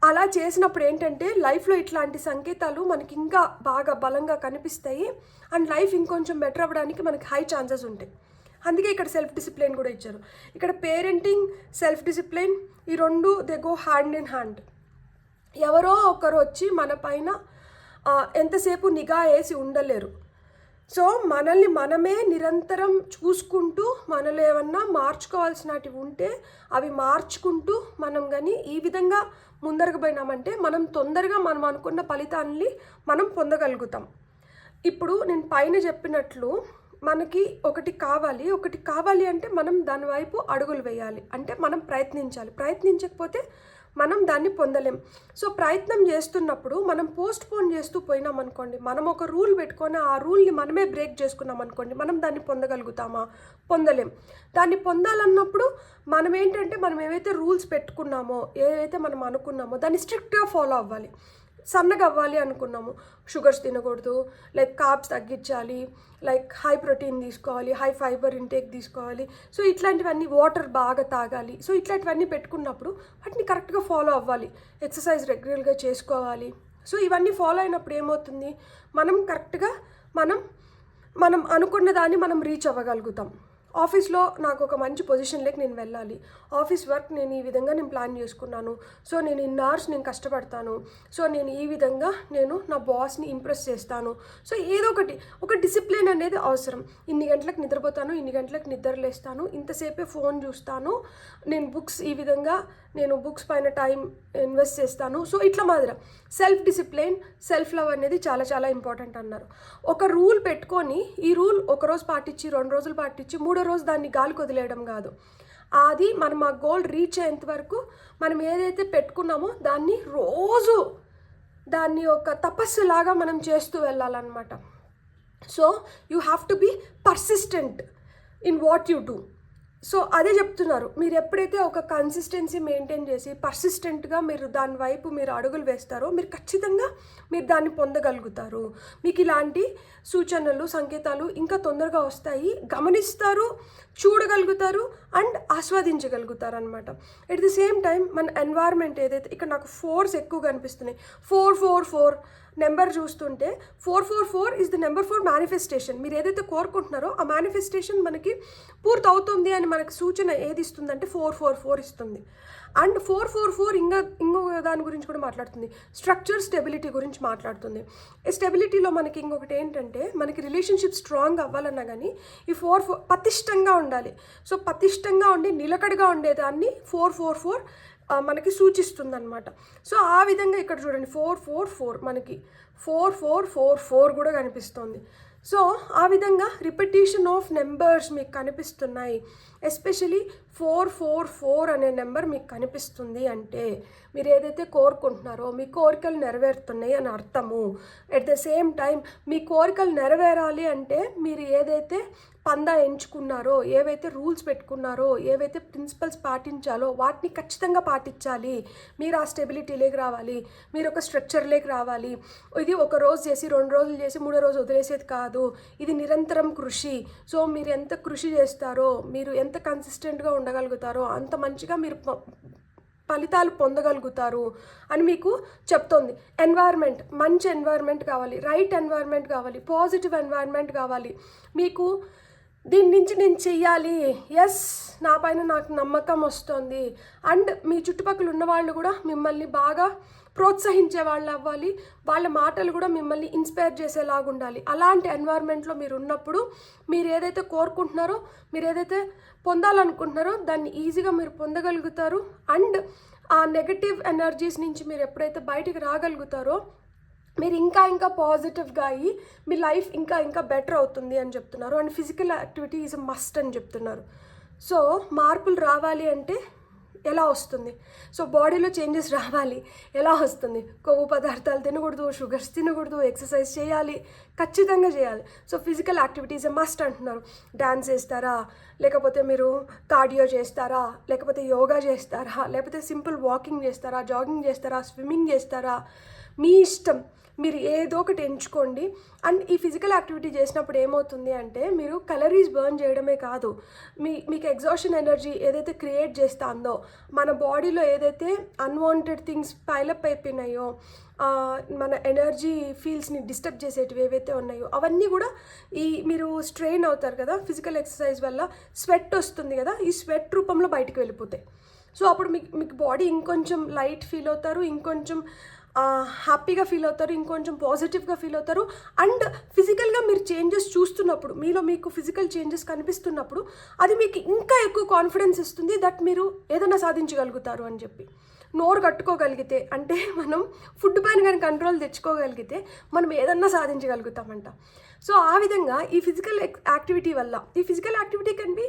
అలా చేసినప్పుడు ఏంటంటే లైఫ్లో ఇట్లాంటి సంకేతాలు మనకి ఇంకా బాగా బలంగా కనిపిస్తాయి, అండ్ లైఫ్ ఇంకొంచెం బెటర్ అవ్వడానికి మనకి హై ఛాన్సెస్ ఉంటాయి. అందుకే ఇక్కడ సెల్ఫ్ డిసిప్లిన్ కూడా ఇచ్చారు. ఇక్కడ పేరెంటింగ్, సెల్ఫ్ డిసిప్లిన్ ఈ రెండు they go hand in hand. ఎవరో ఒకరు వచ్చి మన పైన ఎంతసేపు నిఘా వేసి ఉండలేరు. సో మనల్ని మనమే నిరంతరం చూసుకుంటూ మనలో ఏమన్నా మార్చుకోవాల్సినవి ఉంటే అవి మార్చుకుంటూ మనం కానీ ఈ విధంగా ముందరకు పోయినామంటే మనం తొందరగా మనం అనుకున్న ఫలితాన్ని మనం పొందగలుగుతాం. ఇప్పుడు నేను పైన చెప్పినట్లు మనకి ఒకటి కావాలి అంటే మనం దాని వైపు అడుగులు వేయాలి, అంటే మనం ప్రయత్నించాలి. ప్రయత్నించకపోతే మనం దాన్ని పొందలేం. సో ప్రయత్నం చేస్తున్నప్పుడు మనం పోస్ట్పోన్ చేస్తూ పోయినాం అనుకోండి, మనం ఒక రూల్ పెట్టుకొని ఆ రూల్ని మనమే బ్రేక్ చేసుకున్నాం అనుకోండి, మనం దాన్ని పొందగలుగుతామా? పొందలేం. దాన్ని పొందాలన్నప్పుడు మనం ఏంటంటే మనం ఏవైతే రూల్స్ పెట్టుకున్నామో, ఏవైతే మనం అనుకున్నామో దాన్ని స్ట్రిక్ట్గా ఫాలో అవ్వాలి. సన్నగా అవ్వాలి అనుకున్నాము, షుగర్స్ తినకూడదు, లైక్ కార్బ్స్ తగ్గించాలి, లైక్ హై ప్రోటీన్ తీసుకోవాలి, హై ఫైబర్ ఇంటేక్ తీసుకోవాలి, సో ఇట్లాంటివన్నీ, వాటర్ బాగా తాగాలి, సో ఇట్లాంటివన్నీ పెట్టుకున్నప్పుడు వాటిని కరెక్ట్గా ఫాలో అవ్వాలి. ఎక్సర్సైజ్ రెగ్యులర్గా చేసుకోవాలి. సో ఇవన్నీ ఫాలో అయినప్పుడు ఏమవుతుంది, మనం కరెక్ట్గా మనం అనుకున్న దాన్ని మనం రీచ్ అవ్వగలుగుతాం. ఆఫీస్లో నాకు ఒక మంచి పొజిషన్లోకి నేను వెళ్ళాలి, ఆఫీస్ వర్క్ నేను ఈ విధంగా నేను ప్లాన్ చేసుకున్నాను, సో నేను ఇన్ని అవర్స్ నేను కష్టపడతాను, సో నేను ఈ విధంగా నేను నా బాస్ని ఇంప్రెస్ చేస్తాను. సో ఏదో ఒక డిసిప్లిన్ అనేది అవసరం. ఇన్ని గంటలకు నిద్రపోతాను, ఇన్ని గంటలకు నిద్రలేస్తాను, ఇంతసేపే ఫోన్ చూస్తాను, నేను బుక్స్ ఈ విధంగా నేను బుక్స్ పైన టైం ఇన్వెస్ట్ చేస్తాను. సో ఇట్లా మాదిరి సెల్ఫ్ డిసిప్లిన్, సెల్ఫ్ లవ్ అనేది చాలా చాలా ఇంపార్టెంట్ అన్నారు. ఒక రూల్ పెట్టుకొని ఈ రూల్ ఒకరోజు పాటించి, 2 రోజులు పాటించి, 3వ రోజు దాన్ని గాలికి వదిలేయడం కాదు. అది మనం ఆ గోల్ రీచ్ అయ్యేంత వరకు మనం ఏదైతే పెట్టుకున్నామో దాన్ని రోజు దాన్ని ఒక తపస్సులాగా మనం చేస్తూ వెళ్ళాలన్నమాట. So you have to be persistent in what you do. So అదే చెప్తున్నారు, మీరు ఎప్పుడైతే ఒక కన్సిస్టెన్సీ మెయింటైన్ చేసి పర్సిస్టెంట్గా మీరు దాని వైపు మీరు అడుగులు వేస్తారో మీరు ఖచ్చితంగా మీరు దాన్ని పొందగలుగుతారు. మీకు ఇలాంటి సూచనలు, సంకేతాలు ఇంకా తొందరగా వస్తాయి, గమనిస్తారు, చూడగలుగుతారు అండ్ ఆస్వాదించగలుగుతారు అనమాట. ఎట్ ది సేమ్ టైం మన ఎన్వైర్న్మెంట్ ఏదైతే, ఇక్కడ నాకు 4s ఎక్కువ కనిపిస్తున్నాయి, 444 నెంబర్ చూస్తుంటే 444 is the number for manifestation. మీరు ఏదైతే కోరుకుంటున్నారో ఆ మేనిఫెస్టేషన్ మనకి పూర్తవుతుంది అని మనకి సూచన ఏది ఇస్తుందంటే 444 ఇస్తుంది. అండ్ 444 ఇంకో దాని గురించి కూడా మాట్లాడుతుంది, స్ట్రక్చర్, స్టెబిలిటీ గురించి మాట్లాడుతుంది. ఈ స్టెబిలిటీలో మనకి ఇంకొకటి ఏంటంటే, మనకి రిలేషన్షిప్ స్ట్రాంగ్ అవ్వాలన్నా కానీ ఈ 4 పతిష్టంగా ఉండాలి. సో పతిష్టంగా ఉండి నిలకడగా ఉండేదాన్ని 444 మనకి సూచిస్తుందన్నమాట. సో ఆ విధంగా ఇక్కడ చూడండి 444 మనకి 4444 కూడా కనిపిస్తుంది. సో ఆ విధంగా రిపిటేషన్ ఆఫ్ నెంబర్స్ మీకు కనిపిస్తున్నాయి. ఎస్పెషలీ 444 అనే నెంబర్ మీకు కనిపిస్తుంది అంటే మీరు ఏదైతే కోరుకుంటున్నారో మీ కోరికలు నెరవేరుతున్నాయి అని అర్థము. ఎట్ ద సేమ్ టైం మీ కోరికలు నెరవేరాలి అంటే మీరు ఏదైతే పందా ఎంచుకున్నారో, ఏవైతే రూల్స్ పెట్టుకున్నారో, ఏవైతే ప్రిన్సిపల్స్ పాటించాలో వాటిని ఖచ్చితంగా పాటించాలి. మీరు ఆ స్టెబిలిటీలోకి రావాలి, మీరు ఒక స్ట్రక్చర్లోకి రావాలి. ఇది ఒక రోజు చేసి, 2 రోజులు చేసి, 3వ రోజు వదిలేసేది కాదు, ఇది నిరంతరం కృషి. సో మీరు ఎంత కృషి చేస్తారో, మీరు ఎంత కన్సిస్టెంట్గా ఉండగలుగుతారో అంత మంచిగా మీరు ఫలితాలు పొందగలుగుతారు అని మీకు చెప్తోంది. ఎన్వైర్న్మెంట్, మంచి ఎన్వైర్న్మెంట్ కావాలి, రైట్ ఎన్వైర్న్మెంట్ కావాలి, పాజిటివ్ ఎన్వైర్న్మెంట్ కావాలి. మీకు దీని నుంచి నేను చెయ్యాలి, ఎస్ నా పైన నాకు నమ్మకం వస్తుంది అండ్ మీ చుట్టుపక్కల ఉన్న వాళ్ళు కూడా మిమ్మల్ని బాగా ప్రోత్సహించే వాళ్ళు అవ్వాలి, వాళ్ళ మాటలు కూడా మిమ్మల్ని ఇన్స్పైర్ చేసేలాగా ఉండాలి. అలాంటి ఎన్వైర్న్మెంట్లో మీరు ఉన్నప్పుడు మీరు ఏదైతే కోరుకుంటున్నారో, మీరు ఏదైతే పొందాలనుకుంటున్నారో దాన్ని ఈజీగా మీరు పొందగలుగుతారు. అండ్ ఆ నెగటివ్ ఎనర్జీస్ నుంచి మీరు ఎప్పుడైతే బయటికి రాగలుగుతారో మీరు ఇంకా పాజిటివ్గా అయ్యి మీ లైఫ్ ఇంకా బెటర్ అవుతుంది అని చెప్తున్నారు. And physical activity is a must అని చెప్తున్నారు. సో మార్పులు రావాలి అంటే ఎలా వస్తుంది? సో బాడీలో చేంజెస్ రావాలి, ఎలా వస్తుంది? కొవ్వు పదార్థాలు తినకూడదు, షుగర్స్ తినకూడదు, ఎక్సర్సైజ్ చేయాలి, ఖచ్చితంగా చేయాలి. సో ఫిజికల్ యాక్టివిటీస్ మస్ట్ అంటున్నారు. డ్యాన్స్ చేస్తారా, లేకపోతే మీరు కార్డియో చేస్తారా, లేకపోతే యోగా చేస్తారా, లేకపోతే సింపుల్ వాకింగ్ చేస్తారా, జాగింగ్ చేస్తారా, స్విమ్మింగ్ చేస్తారా, మీ ఇష్టం. మీరు ఏదో ఒకటి ఎంచుకోండి. అండ్ ఈ ఫిజికల్ యాక్టివిటీ చేసినప్పుడు ఏమవుతుంది అంటే మీరు కలరీస్ బర్న్ చేయడమే కాదు, మీకు ఎగ్జాషన్ ఎనర్జీ ఏదైతే క్రియేట్ చేస్తుందో, మన బాడీలో ఏదైతే అన్వాంటెడ్ థింగ్స్ పైలప్ అయిపోయినాయో, మన ఎనర్జీ ఫీల్స్ని డిస్టర్బ్ చేసేటివి ఏవైతే ఉన్నాయో అవన్నీ కూడా మీరు స్ట్రెయిన్ అవుతారు కదా ఫిజికల్ ఎక్సర్సైజ్ వల్ల, స్వెట్ వస్తుంది కదా, ఈ స్వెట్ రూపంలో బయటికి వెళ్ళిపోతాయి. సో అప్పుడు మీకు బాడీ ఇంకొంచెం లైట్ ఫీల్ అవుతారు, ఇంకొంచెం హ్యాపీగా ఫీల్ అవుతారు, ఇంకొంచెం పాజిటివ్గా ఫీల్ అవుతారు. అండ్ ఫిజికల్గా మీరు చేంజెస్ చూస్తున్నప్పుడు, మీలో మీకు ఫిజికల్ చేంజెస్ కనిపిస్తున్నప్పుడు అది మీకు ఇంకా ఎక్కువ కాన్ఫిడెన్స్ ఇస్తుంది దట్ మీరు ఏదైనా సాధించగలుగుతారు అని చెప్పి. నోరు కట్టుకోగలిగితే అంటే మనం ఫుడ్ పైన కానీ కంట్రోల్ తెచ్చుకోగలిగితే మనం ఏదన్నా సాధించగలుగుతామంట. సో ఆ విధంగా ఈ ఫిజికల్ యాక్టివిటీ వల్ల, ఈ physical activity can be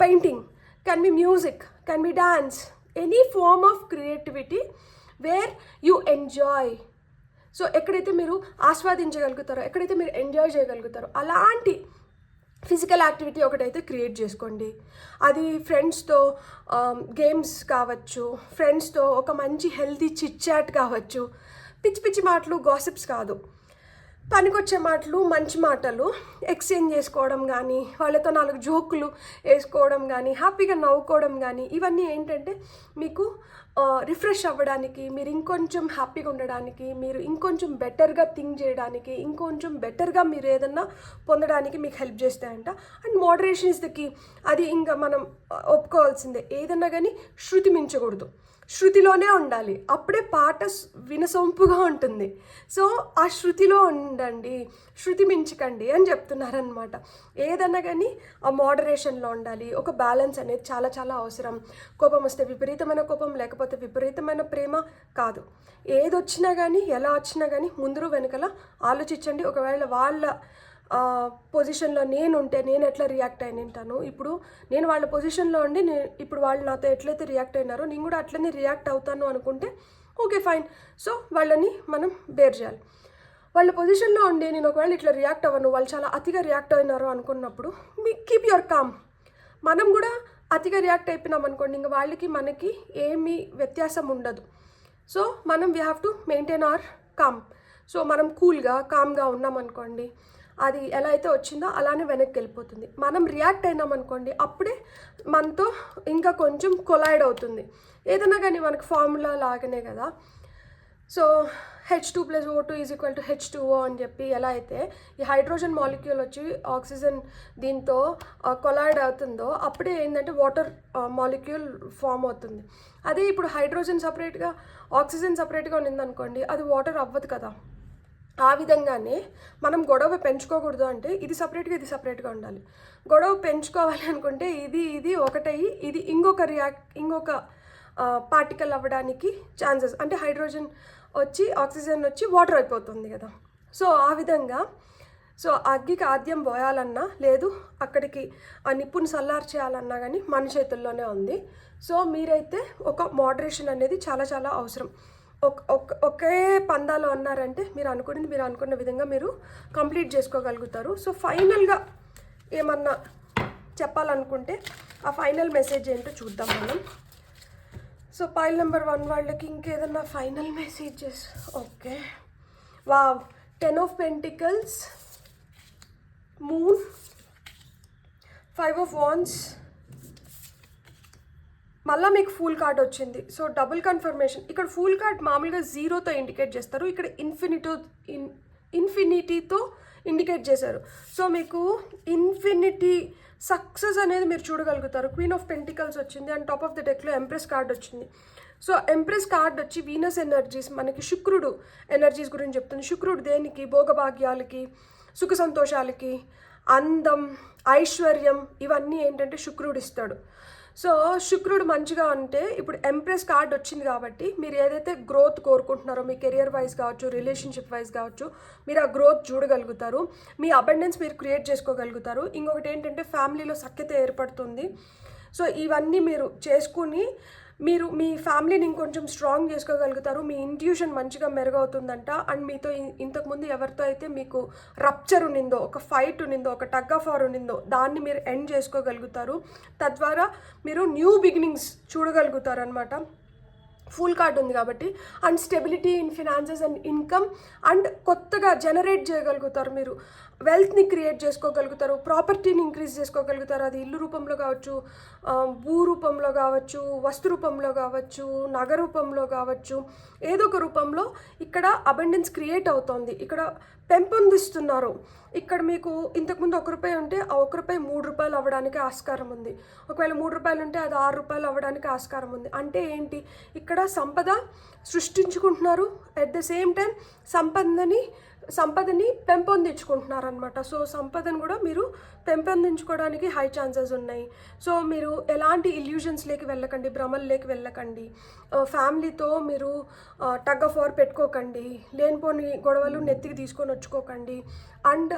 painting, can be music, can be dance, any form of creativity where you enjoy. So ఎక్కడైతే మీరు ఆస్వాదించగలుగుతారో, ఎక్కడైతే మీరు ఎంజాయ్ చేయగలుగుతారో అలాంటి ఫిజికల్ యాక్టివిటీ ఒకటైతే క్రియేట్ చేసుకోండి. అది ఫ్రెండ్స్తో గేమ్స్ కావచ్చు, ఫ్రెండ్స్తో ఒక మంచి హెల్తీ చిట్ చాట్ కావచ్చు, పిచ్చి పిచ్చి మాటలు గాసిప్స్ కాదు, పనికొచ్చే మాటలు మంచి మాటలు ఎక్స్చేంజ్ చేసుకోవడం కానీ, వాళ్ళతో 4 జోకులు వేసుకోవడం కానీ, హ్యాపీగా నవ్వుకోవడం కానీ, ఇవన్నీ ఏంటంటే మీకు రిఫ్రెష్ అవ్వడానికి, మీరు ఇంకొంచెం హ్యాపీగా ఉండడానికి, మీరు ఇంకొంచెం బెటర్గా థింక్ చేయడానికి, ఇంకొంచెం బెటర్గా మీరు ఏదన్నా పొందడానికి మీకు హెల్ప్ చేస్తాయంట. And moderation is the key. అది ఇంకా మనం ఒప్పుకోవాల్సిందే. ఏదన్నా కానీ శృతి మించకూడదు, శృతిలోనే ఉండాలి, అప్పుడే పాట వినసొంపుగా ఉంటుంది. సో ఆ శృతిలో ఉండండి, శృతి మించకండి అని చెప్తున్నారనమాట. ఏదన్నా కానీ ఆ మోడరేషన్లో ఉండాలి. ఒక బ్యాలెన్స్ అనేది చాలా చాలా అవసరం. కోపం వస్తే విపరీతమైన కోపం, లేకపోతే విపరీతమైన ప్రేమ కాదు. ఏదొచ్చినా కానీ, ఎలా వచ్చినా కానీ ముందు వెనకల ఆలోచించండి. ఒకవేళ వాళ్ళ పొజిషన్లో నేనుంటే నేను ఎట్లా రియాక్ట్ అయిన ఉంటాను, ఇప్పుడు నేను వాళ్ళ పొజిషన్లో ఉండి ఇప్పుడు వాళ్ళు నాతో ఎట్లయితే రియాక్ట్ అయినారో నేను కూడా అట్లనే రియాక్ట్ అవుతాను అనుకుంటే ఓకే ఫైన్. సో వాళ్ళని మనం బేర్ చేయాలి. వాళ్ళ పొజిషన్లో ఉండి నేను ఒకవేళ ఇట్లా రియాక్ట్ అవ్వను, వాళ్ళు చాలా అతిగా రియాక్ట్ అయినారు అనుకున్నప్పుడు కీప్ యువర్ కామ్. మనం కూడా అతిగా రియాక్ట్ అయిపోయినాం అనుకోండి, ఇంకా వాళ్ళకి మనకి ఏమీ వ్యత్యాసం ఉండదు. సో మనం we have to maintain our calm. So మనం కూల్గా కామ్గా ఉన్నాం అనుకోండి, అది ఎలా అయితే వచ్చిందో అలానే వెనక్కి వెళ్ళిపోతుంది. మనం రియాక్ట్ అయినాం అనుకోండి, అప్పుడే మనతో ఇంకా కొంచెం కొలైడ్ అవుతుంది. ఏదైనా కానీ మనకు ఫార్ములా లాగానే కదా. సో H2 + O2 = H2O అని చెప్పి ఎలా అయితే ఈ హైడ్రోజన్ మాలిక్యూల్ వచ్చి ఆక్సిజన్ దీంతో కొలైడ్ అవుతుందో అప్పుడే ఏంటంటే వాటర్ మాలిక్యూల్ ఫామ్ అవుతుంది. అదే ఇప్పుడు హైడ్రోజన్ సపరేట్గా, ఆక్సిజన్ సపరేట్గా ఉన్నిందనుకోండి, అది వాటర్ అవ్వదు కదా. ఆ విధంగానే మనం గొడవ పెంచుకోకూడదు అంటే ఇది సపరేట్గా, ఇది సపరేట్గా ఉండాలి. గొడవ పెంచుకోవాలి అనుకుంటే ఇది ఒకటయ్యి ఇది ఇంకొక పార్టికల్ అవ్వడానికి ఛాన్సెస్, అంటే హైడ్రోజన్ వచ్చి ఆక్సిజన్ వచ్చి వాటర్ అయిపోతుంది కదా. సో ఆ విధంగా సో అగ్గికి ఆద్యం పోయాలన్నా లేదు అక్కడికి ఆ నిప్పుని సల్లారు చేయాలన్నా కానీ మన చేతుల్లోనే ఉంది. సో మీరైతే ఒక మోడరేషన్ అనేది చాలా చాలా అవసరం. ఒకే పందాలో ఉన్నారంటే మీరు అనుకున్న విధంగా మీరు కంప్లీట్ చేసుకోగలుగుతారు. సో ఫైనల్గా ఏమన్నా చెప్పాలనుకుంటే ఆ ఫైనల్ మెసేజ్ ఏంటో చూద్దాం మనం. సో పైల్ నెంబర్ 1 వాళ్ళకి ఇంకేదన్నా final messages. Okay, wow, 10 of Pentacles, moon, 5 of Wands, మళ్ళీ మీకు ఫుల్ కార్డ్ వచ్చింది. So double confirmation. ఇక్కడ ఫుల్ కార్డ్ మామూలుగా 0తో ఇండికేట్ చేస్తారు, ఇక్కడ ఇన్ఫినిటీతో ఇండికేట్ చేశారు. సో మీకు ఇన్ఫినిటీ సక్సెస్ అనేది మీరు చూడగలుగుతారు. క్వీన్ ఆఫ్ పెంటికల్స్ వచ్చింది అండ్ టాప్ ఆఫ్ ద డెక్లో ఎంప్రెస్ కార్డ్ వచ్చింది. సో ఎంప్రెస్ కార్డ్ వచ్చి వీనస్ ఎనర్జీస్, మనకి శుక్రుడు ఎనర్జీస్ గురించి చెప్తుంది. శుక్రుడు దేనికి? భోగభాగ్యాలకి, సుఖ సంతోషాలకి, అందం, ఐశ్వర్యం, ఇవన్నీ ఏంటంటే శుక్రుడు ఇస్తాడు. సో శుక్రుడు మంచిగా ఉంటే ఇప్పుడు ఎంప్రెస్ కార్డ్ వచ్చింది కాబట్టి మీరు ఏదైతే గ్రోత్ కోరుకుంటున్నారో మీ కెరియర్ వైజ్ కావచ్చు, రిలేషన్షిప్ వైజ్ కావచ్చు, మీరు ఆ గ్రోత్ చూడగలుగుతారు. మీ అబండెన్స్ మీరు క్రియేట్ చేసుకోగలుగుతారు. ఇంకొకటి ఏంటంటే ఫ్యామిలీలో సఖ్యత ఏర్పడుతుంది. సో ఇవన్నీ మీరు చేసుకుని మీరు మీ ఫ్యామిలీని ఇంకొంచెం స్ట్రాంగ్ చేసుకోగలుగుతారు. మీ ఇంట్యూషన్ మంచిగా మెరుగవుతుందంట. అండ్ మీతో ఇంతకుముందు ఎవరితో అయితే మీకు రప్చర్ ఉన్నిందో, ఒక ఫైట్ ఉన్నిందో, ఒక టగ్ ఆఫ్ వార్ ఉన్నిందో దాన్ని మీరు ఎండ్ చేసుకోగలుగుతారు. తద్వారా మీరు న్యూ బిగినింగ్స్ చూడగలుగుతారు అనమాట. ఫుల్ కార్డ్ ఉంది కాబట్టి. And stability in finances and income, and కొత్తగా జనరేట్ చేయగలుగుతారు. మీరు వెల్త్ని క్రియేట్ చేసుకోగలుగుతారు, ప్రాపర్టీని ఇంక్రీజ్ చేసుకోగలుగుతారు. అది ఇల్లు రూపంలో కావచ్చు, భూ రూపంలో కావచ్చు, వస్తు రూపంలో కావచ్చు, నగ రూపంలో కావచ్చు, ఏదో ఒక రూపంలో ఇక్కడ అబండెన్స్ క్రియేట్ అవుతుంది. ఇక్కడ పెంపొందిస్తున్నారు. ఇక్కడ మీకు ఇంతకుముందు ₹1 ఉంటే ఆ ₹1 ₹3 అవ్వడానికి ఆస్కారం ఉంది. ఒకవేళ ₹3 ఉంటే అది ₹6 అవ్వడానికి ఆస్కారం ఉంది. అంటే ఏంటి? ఇక్కడ సంపద సృష్టించుకుంటున్నారు, అట్ ద సేమ్ టైం సంపదని పెంపొందించుకుంటున్నారు అనమాట. సో సంపదను కూడా మీరు పెంపొందించుకోవడానికి హై ఛాన్సెస్ ఉన్నాయి. సో మీరు ఎలాంటి ఇల్యూషన్స్లోకి వెళ్ళకండి, భ్రమల్లోకి వెళ్ళకండి. ఫ్యామిలీతో మీరు టగ్ ఆఫ్ వార్ పెట్టుకోకండి, లేనిపోని గొడవలు నెత్తికి తీసుకొని వచ్చుకోకండి. అండ్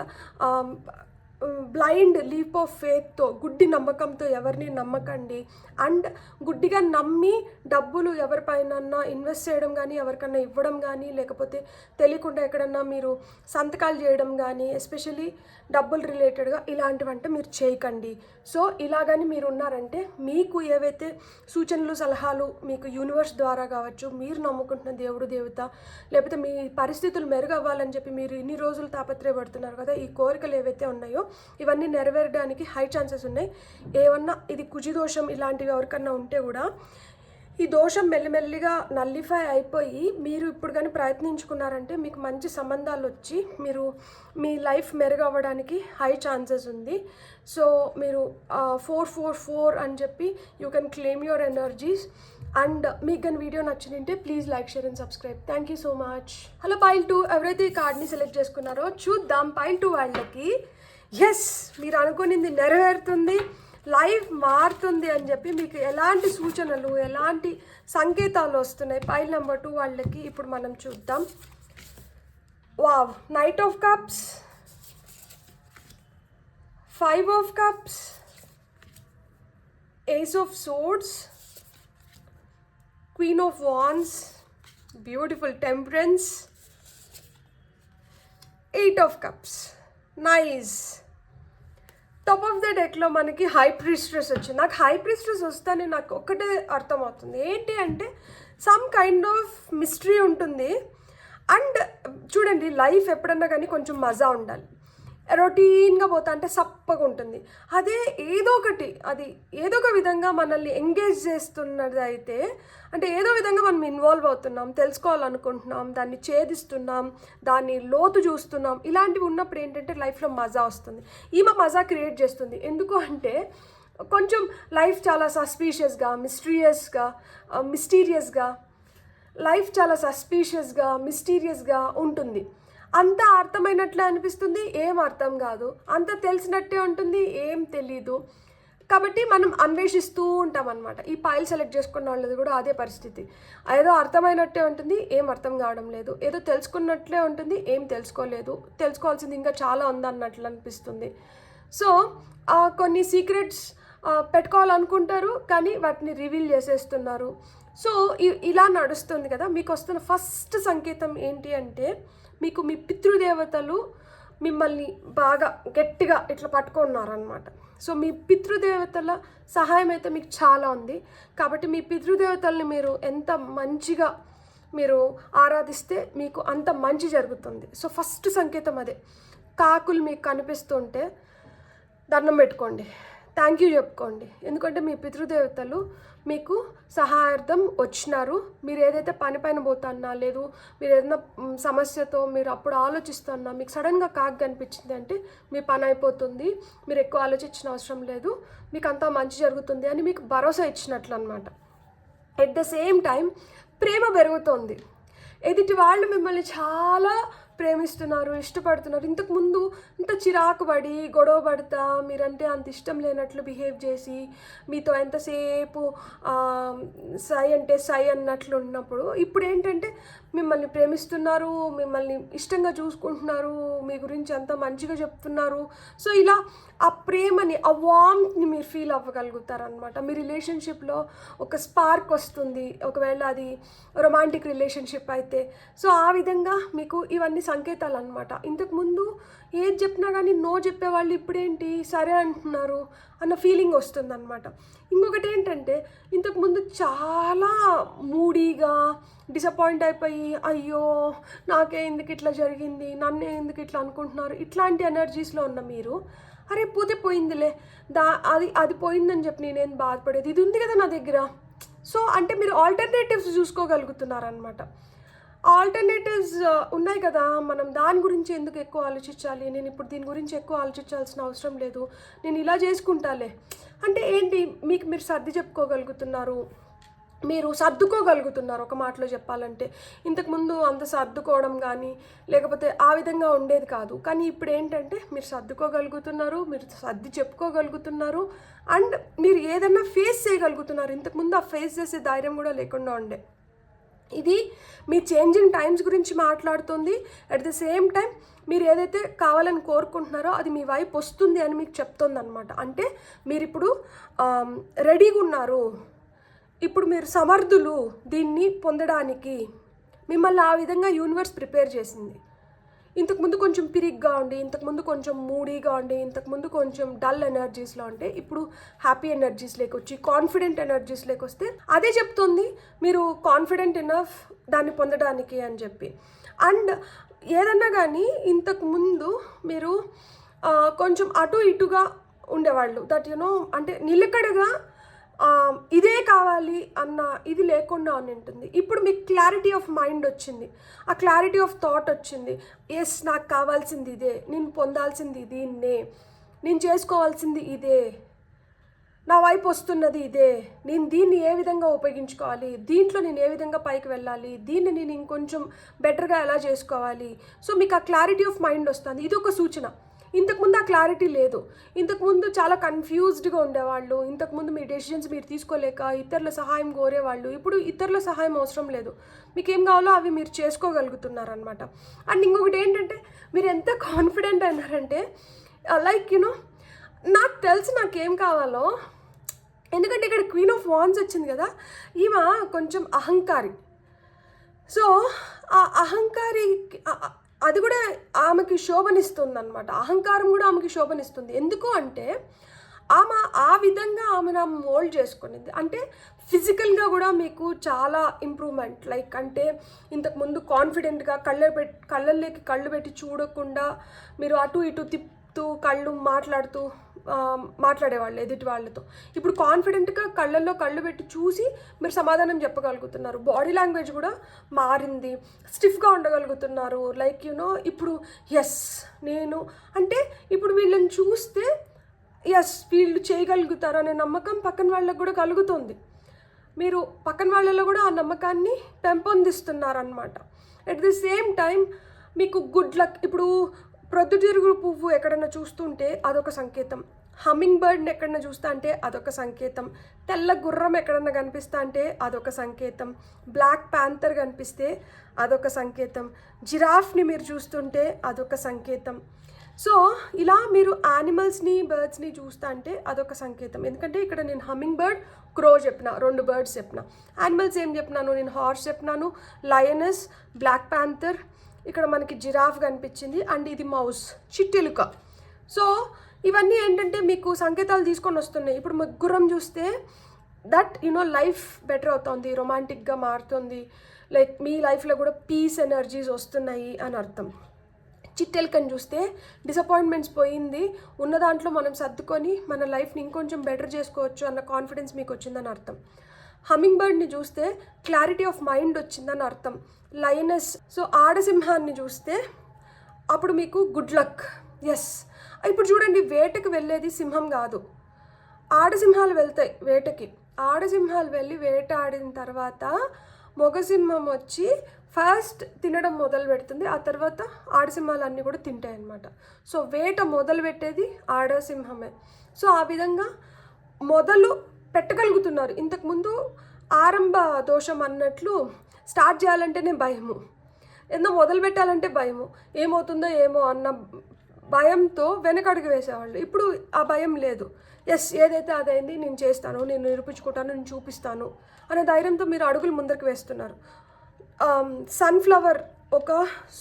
బ్లైండ్ లీప్ ఆఫ్ ఫేత్తో, గుడ్డి నమ్మకంతో ఎవరిని నమ్మకండి. అండ్ గుడ్డిగా నమ్మి డబ్బులు ఎవరిపైనన్నా ఇన్వెస్ట్ చేయడం కానీ, ఎవరికన్నా ఇవ్వడం కానీ, లేకపోతే తెలియకుండా ఎక్కడన్నా మీరు సంతకాలు చేయడం కానీ, ఎస్పెషలీ డబ్బులు రిలేటెడ్గా ఇలాంటివంటే మీరు చేయకండి. సో ఇలాగని మీరు ఉన్నారంటే మీకు ఏవైతే సూచనలు సలహాలు మీకు యూనివర్స్ ద్వారా కావచ్చు, మీరు నమ్ముకుంటున్న దేవుడు దేవత, లేకపోతే మీ పరిస్థితులు మెరుగవ్వాలని చెప్పి మీరు ఇన్ని రోజులు తాపత్రయపడుతున్నారు కదా, ఈ కోరికలు ఏవైతే ఉన్నాయో ఇవన్నీ నెరవేరడానికి హై ఛాన్సెస్ ఉన్నాయి. ఏమన్నా ఇది కుజిదోషం ఇలాంటివి ఎవరికన్నా ఉంటే కూడా ఈ దోషం మెల్లిమెల్లిగా నల్లిఫై అయిపోయి మీరు ఇప్పుడు కానీ ప్రయత్నించుకున్నారంటే మీకు మంచి సంబంధాలు వచ్చి మీరు మీ లైఫ్ మెరుగవ్వడానికి హై ఛాన్సెస్ ఉంది. సో మీరు 444 అని చెప్పి you can claim your energies. And మీకు కానీ వీడియో నచ్చిందంటే please like, share and subscribe. Thank you so much. Hello pile 2, ఎవరైతే ఈ కార్డ్ని సెలెక్ట్ చేసుకున్నారో చూద్దాం పైల్ 2 వాళ్ళకి ఎస్ మీరు అనుకునింది నెరవేరుతుంది, లైఫ్ మారుతుంది అని చెప్పి మీకు ఎలాంటి సూచనలు, ఎలాంటి సంకేతాలు వస్తున్నాయి పైల్ నెంబర్ 2 వాళ్ళకి ఇప్పుడు మనం చూద్దాం. Wow, knight of cups, 5 of cups, ace of swords, queen of wands, beautiful temperance, 8 of cups. Nice. Top of the డెక్లో మనకి హై ప్రీస్ట్రెస్ వచ్చింది. నాకు హై ప్రీస్ట్రెస్ వస్తానే నాకు ఒక్కటే అర్థమవుతుంది ఏంటి అంటే సమ్ కైండ్ ఆఫ్ మిస్టరీ ఉంటుంది. అండ్ చూడండి, లైఫ్ ఎప్పుడన్నా కానీ కొంచెం మజా ఉండాలి. రొటీన్గా పోతా అంటే సప్పగా ఉంటుంది. అదే ఏదో ఒక విధంగా మనల్ని ఎంగేజ్ చేస్తున్నది అయితే, అంటే ఏదో విధంగా మనం ఇన్వాల్వ్ అవుతున్నాం, తెలుసుకోవాలనుకుంటున్నాం, దాన్ని ఛేదిస్తున్నాం, దాన్ని లోతు చూస్తున్నాం, ఇలాంటివి ఉన్నప్పుడు ఏంటంటే లైఫ్లో మజా వస్తుంది. ఈమె మజా క్రియేట్ చేస్తుంది. ఎందుకు అంటే కొంచెం లైఫ్ చాలా మిస్టీరియస్గా ఉంటుంది. అంత అర్థమైనట్లే అనిపిస్తుంది, ఏం అర్థం కాదు. అంత తెలిసినట్టే ఉంటుంది, ఏం తెలీదు. కాబట్టి మనం అన్వేషిస్తూ ఉంటాం అనమాట. ఈ పైల్ సెలెక్ట్ చేసుకున్న వాళ్ళది కూడా అదే పరిస్థితి. ఏదో అర్థమైనట్టే ఉంటుంది, ఏం అర్థం కావడం లేదు. ఏదో తెలుసుకున్నట్లే ఉంటుంది, ఏం తెలుసుకోలేదు. తెలుసుకోవాల్సింది ఇంకా చాలా ఉందన్నట్లు అనిపిస్తుంది. సో కొన్ని సీక్రెట్స్ పెట్టుకోవాలనుకుంటారు, కానీ వాటిని రివీల్ చేసేస్తున్నారు. సో ఇలా నడుస్తుంది కదా. మీకు వస్తున్న ఫస్ట్ సంకేతం ఏంటి అంటే మీకు మీ పితృదేవతలు మిమ్మల్ని బాగా గట్టిగా ఇట్లా పట్టుకున్నారనమాట. సో మీ పితృదేవతల సహాయం అయితే మీకు చాలా ఉంది. కాబట్టి మీ పితృదేవతల్ని మీరు ఎంత మంచిగా మీరు ఆరాధిస్తే మీకు అంత మంచి జరుగుతుంది. సో ఫస్ట్ సంకేతం అదే. కాకులు మీకు కనిపిస్తుంటే దండం పెట్టుకోండి, థ్యాంక్ యూ చెప్పుకోండి. ఎందుకంటే మీ పితృదేవతలు మీకు సహాయార్థం వచ్చినారు. మీరు ఏదైతే పని పైన పోతున్నా, లేదు మీరు ఏదైనా సమస్యతో మీరు అప్పుడు ఆలోచిస్తున్నా, మీకు సడన్గా కాకు కనిపించింది అంటే మీ పని అయిపోతుంది, మీరు ఎక్కువ ఆలోచించిన అవసరం లేదు, మీకు అంతా మంచి జరుగుతుంది అని మీకు భరోసా ఇచ్చినట్లు అనమాట. ఎట్ ద సేమ్ టైం ప్రేమ పెరుగుతోంది. ఎదుటి వాళ్ళు మిమ్మల్ని చాలా ప్రేమిస్తున్నారు, ఇష్టపడుతున్నారు. ఇంతకుముందు ఇంత చిరాకు పడి గొడవ పడతా, మీరంటే అంత ఇష్టం లేనట్లు బిహేవ్ చేసి మీతో ఎంతసేపు సై అంటే సై అన్నట్లు ఉన్నప్పుడు ఇప్పుడు ఏంటంటే మిమ్మల్ని ప్రేమిస్తున్నారు, మిమ్మల్ని ఇష్టంగా చూసుకుంటున్నారు, మీ గురించి అంత మంచిగా చెప్తున్నారు. సో ఇలా ఆ ప్రేమని, ఆ వార్మ్ని మీరు ఫీల్ అవ్వగలుగుతారనమాట. మీ రిలేషన్షిప్లో ఒక స్పార్క్ వస్తుంది, ఒకవేళ అది రొమాంటిక్ రిలేషన్షిప్ అయితే. సో ఆ విధంగా మీకు ఇవన్నీ సంకేతాలు అనమాట. ఇంతకుముందు ఏది చెప్పినా కానీ నో చెప్పేవాళ్ళు ఇప్పుడేంటి సరే అంటున్నారు అన్న ఫీలింగ్ వస్తుందన్నమాట. ఇంకొకటి ఏంటంటే ఇంతకుముందు చాలా మూడీగా డిసప్పాయింట్ అయిపోయి అయ్యో నాకే ఎందుకు ఇట్లా జరిగింది, నన్నే ఎందుకు ఇట్లా అనుకుంటున్నారు, ఇట్లాంటి ఎనర్జీస్లో ఉన్న మీరు అరే పోయిందిలే, అది పోయిందని చెప్పి నేనేం బాధపడేది, ఇది ఉంది కదా నా దగ్గర. సో అంటే మీరు ఆల్టర్నేటివ్స్ చూసుకోగలుగుతున్నారనమాట. ఆల్టర్నేటివ్స్ ఉన్నాయి కదా, మనం దాని గురించి ఎందుకు ఎక్కువ ఆలోచించాలి, నేను ఇప్పుడు దీని గురించి ఎక్కువ ఆలోచించాల్సిన అవసరం లేదు, నేను ఇలా చేసుకుంటాలే అంటే ఏంటి, మీకు మీరు సర్ది చెప్పుకోగలుగుతున్నారు, మీరు సర్దుకోగలుగుతున్నారు. ఒక మాటలో చెప్పాలంటే ఇంతకుముందు అంత సర్దుకోవడం కానీ లేకపోతే ఆ విధంగా ఉండేది కాదు. కానీ ఇప్పుడు ఏంటంటే మీరు సర్దుకోగలుగుతున్నారు, మీరు సర్ది చెప్పుకోగలుగుతున్నారు, అండ్ మీరు ఏదన్నా ఫేస్ చేయగలుగుతున్నారు. ఇంతకుముందు ఆ ఫేస్ చేసే ధైర్యం కూడా లేకుండా ఉండే. ఇది మీ చేంజింగ్ టైమ్స్ గురించి మాట్లాడుతుంది. అట్ ద సేమ్ టైం మీరు ఏదైతే కావాలని కోరుకుంటున్నారో అది మీ వైపు వస్తుంది అని మీకు చెప్తుంది అనమాట. అంటే మీరు ఇప్పుడు రెడీగా ఉన్నారు, ఇప్పుడు మీరు సమర్థులు దీన్ని పొందడానికి. మిమ్మల్ని ఆ విధంగా యూనివర్స్ ప్రిపేర్ చేసింది. ఇంతకుముందు కొంచెం పిరిగ్గా ఉండి, ఇంతకుముందు కొంచెం మూడీగా ఉండి, ఇంతకుముందు కొంచెం డల్ ఎనర్జీస్లో ఉంటే ఇప్పుడు హ్యాపీ ఎనర్జీస్లోకి వచ్చి కాన్ఫిడెంట్ ఎనర్జీస్లోకి వస్తే అదే చెప్తుంది మీరు కాన్ఫిడెంట్ ఎనఫ్ దాన్ని పొందడానికి అని చెప్పి. అండ్ ఏదన్నా కానీ ఇంతకుముందు మీరు కొంచెం అటు ఇటుగా ఉండేవాళ్ళు, దట్ యునో అంటే నిలకడగా ఇదే కావాలి అన్న ఇది లేకుండా అని ఉంటుంది. ఇప్పుడు మీకు క్లారిటీ ఆఫ్ మైండ్ వచ్చింది, ఆ క్లారిటీ ఆఫ్ థాట్ వచ్చింది. ఎస్, నాకు కావాల్సింది ఇదే, నేను పొందాల్సింది దీన్నే, నేను చేసుకోవాల్సింది ఇదే, నా వైపు వస్తున్నది ఇదే, నేను దీన్ని ఏ విధంగా ఉపయోగించుకోవాలి, దీంట్లో నేను ఏ విధంగా పైకి వెళ్ళాలి, దీన్ని నేను ఇంకొంచెం బెటర్గా ఎలా చేసుకోవాలి. సో మీకు ఆ క్లారిటీ ఆఫ్ మైండ్ వస్తుంది. ఇది ఒక సూచన. ఇంతకుముందు ఆ క్లారిటీ లేదు. ఇంతకుముందు చాలా కన్ఫ్యూజ్డ్గా ఉండేవాళ్ళు. ఇంతకుముందు మీ డెసిషన్స్ మీరు తీసుకోలేక ఇతరుల సహాయం కోరేవాళ్ళు. ఇప్పుడు ఇతరుల సహాయం అవసరం లేదు, మీకు ఏం కావాలో అవి మీరు చేసుకోగలుగుతున్నారనమాట. అండ్ ఇంకొకటి ఏంటంటే మీరు ఎంత కాన్ఫిడెంట్ అయినారంటే లైక్ యూనో నాకు తెలిసి నాకేం కావాలో. ఎందుకంటే ఇక్కడ క్వీన్ ఆఫ్ వాన్స్ వచ్చింది కదా, ఈమె కొంచెం అహంకారి. సో ఆ అహంకారి అది కూడా ఆమెకి శోభనిస్తుంది అనమాట. అహంకారం కూడా ఆమెకి శోభనిస్తుంది. ఎందుకు అంటే ఆమె ఆ విధంగా ఆమెను మోల్డ్ చేసుకునేది. అంటే ఫిజికల్గా కూడా మీకు చాలా ఇంప్రూవ్మెంట్. లైక్ అంటే ఇంతకుముందు కాన్ఫిడెంట్గా కళ్ళల్లోకి కళ్ళు పెట్టి చూడకుండా మీరు అటు ఇటు తిప్పుతూ కళ్ళు మాట్లాడేవాళ్ళు ఎదుటి వాళ్ళతో. ఇప్పుడు కాన్ఫిడెంట్గా కళ్ళల్లో కళ్ళు పెట్టి చూసి మీరు సమాధానం చెప్పగలుగుతున్నారు. బాడీ లాంగ్వేజ్ కూడా మారింది, స్టిఫ్గా ఉండగలుగుతున్నారు. లైక్ యూనో ఇప్పుడు ఎస్ నేను అంటే ఇప్పుడు వీళ్ళని చూస్తే ఎస్ వీళ్ళు చేయగలుగుతారు అనే నమ్మకం పక్కన వాళ్ళకు కూడా కలుగుతుంది. మీరు పక్కన వాళ్ళలో కూడా ఆ నమ్మకాన్ని పెంపొందిస్తున్నారనమాట. ఎట్ ది సేమ్ టైం మీకు గుడ్ లక్. ఇప్పుడు ప్రొద్దుతిరుగుడు పువ్వు ఎక్కడన్నా చూస్తుంటే అదొక సంకేతం, హమ్మింగ్ బర్డ్ని ఎక్కడన్నా చూస్తా అంటే అదొక సంకేతం, తెల్ల గుర్రం ఎక్కడన్నా కనిపిస్తా అంటే అదొక సంకేతం, బ్లాక్ ప్యాంథర్ కనిపిస్తే అదొక సంకేతం, జిరాఫ్ని మీరు చూస్తుంటే అదొక సంకేతం. సో ఇలా మీరు యానిమల్స్ని బర్డ్స్ని చూస్తా అంటే అదొక సంకేతం. ఎందుకంటే ఇక్కడ నేను హమ్మింగ్ బర్డ్, క్రో చెప్పిన, 2 బర్డ్స్ చెప్పిన. యానిమల్స్ ఏం చెప్పినాను, నేను హార్స్ చెప్పినాను, లయనస్, బ్లాక్ ప్యాంథర్, ఇక్కడ మనకి జిరాఫ్ కనిపించింది, అండ్ ఇది మౌస్, చిట్టెలుక. సో ఇవన్నీ ఏంటంటే మీకు సంకేతాలు తీసుకొని వస్తున్నాయి. ఇప్పుడు గుర్రం చూస్తే దట్ యునో లైఫ్ బెటర్ అవుతుంది, రొమాంటిక్గా మారుతుంది, లైక్ మీ లైఫ్లో కూడా పీస్ ఎనర్జీస్ వస్తున్నాయి అని అర్థం. చిట్టెలుకని చూస్తే డిసప్పాయింట్మెంట్స్ పోయింది, ఉన్న దాంట్లో మనం సర్దుకొని మన లైఫ్ని ఇంకొంచెం బెటర్ చేసుకోవచ్చు అన్న కాన్ఫిడెన్స్ మీకు వచ్చిందని అర్థం. హమ్మింగ్ బర్డ్ని చూస్తే క్లారిటీ ఆఫ్ మైండ్ వచ్చిందని అర్థం. లయనస్, సో ఆడసింహాన్ని చూస్తే అప్పుడు మీకు గుడ్ లక్. ఎస్, ఇప్పుడు చూడండి, వేటకి వెళ్ళేది సింహం కాదు, ఆడసింహాలు వెళ్తాయి వేటకి. ఆడసింహాలు వెళ్ళి వేట ఆడిన తర్వాత మొగసింహం వచ్చి ఫస్ట్ తినడం మొదలు పెడుతుంది, ఆ తర్వాత ఆడసింహాలన్నీ కూడా తింటాయి అన్నమాట. సో వేట మొదలు పెట్టేది ఆడసింహమే. సో ఆ విధంగా మొదలు పెట్టగలుగుతున్నారు. ఇంతకుముందు ఆరంభ దోషం అన్నట్లు స్టార్ట్ చేయాలంటేనే భయము, ఏదో మొదలు పెట్టాలంటే భయము, ఏమవుతుందో ఏమో అన్న భయంతో వెనకడుగు వేసేవాళ్ళు. ఇప్పుడు ఆ భయం లేదు. ఎస్, ఏదైతే అదైంది, నేను చేస్తాను, నేను నిరూపించుకుంటాను, నేను చూపిస్తాను అనే ధైర్యంతో మీరు అడుగులు ముందరికి వేస్తున్నారు. సన్ఫ్లవర్ ఒక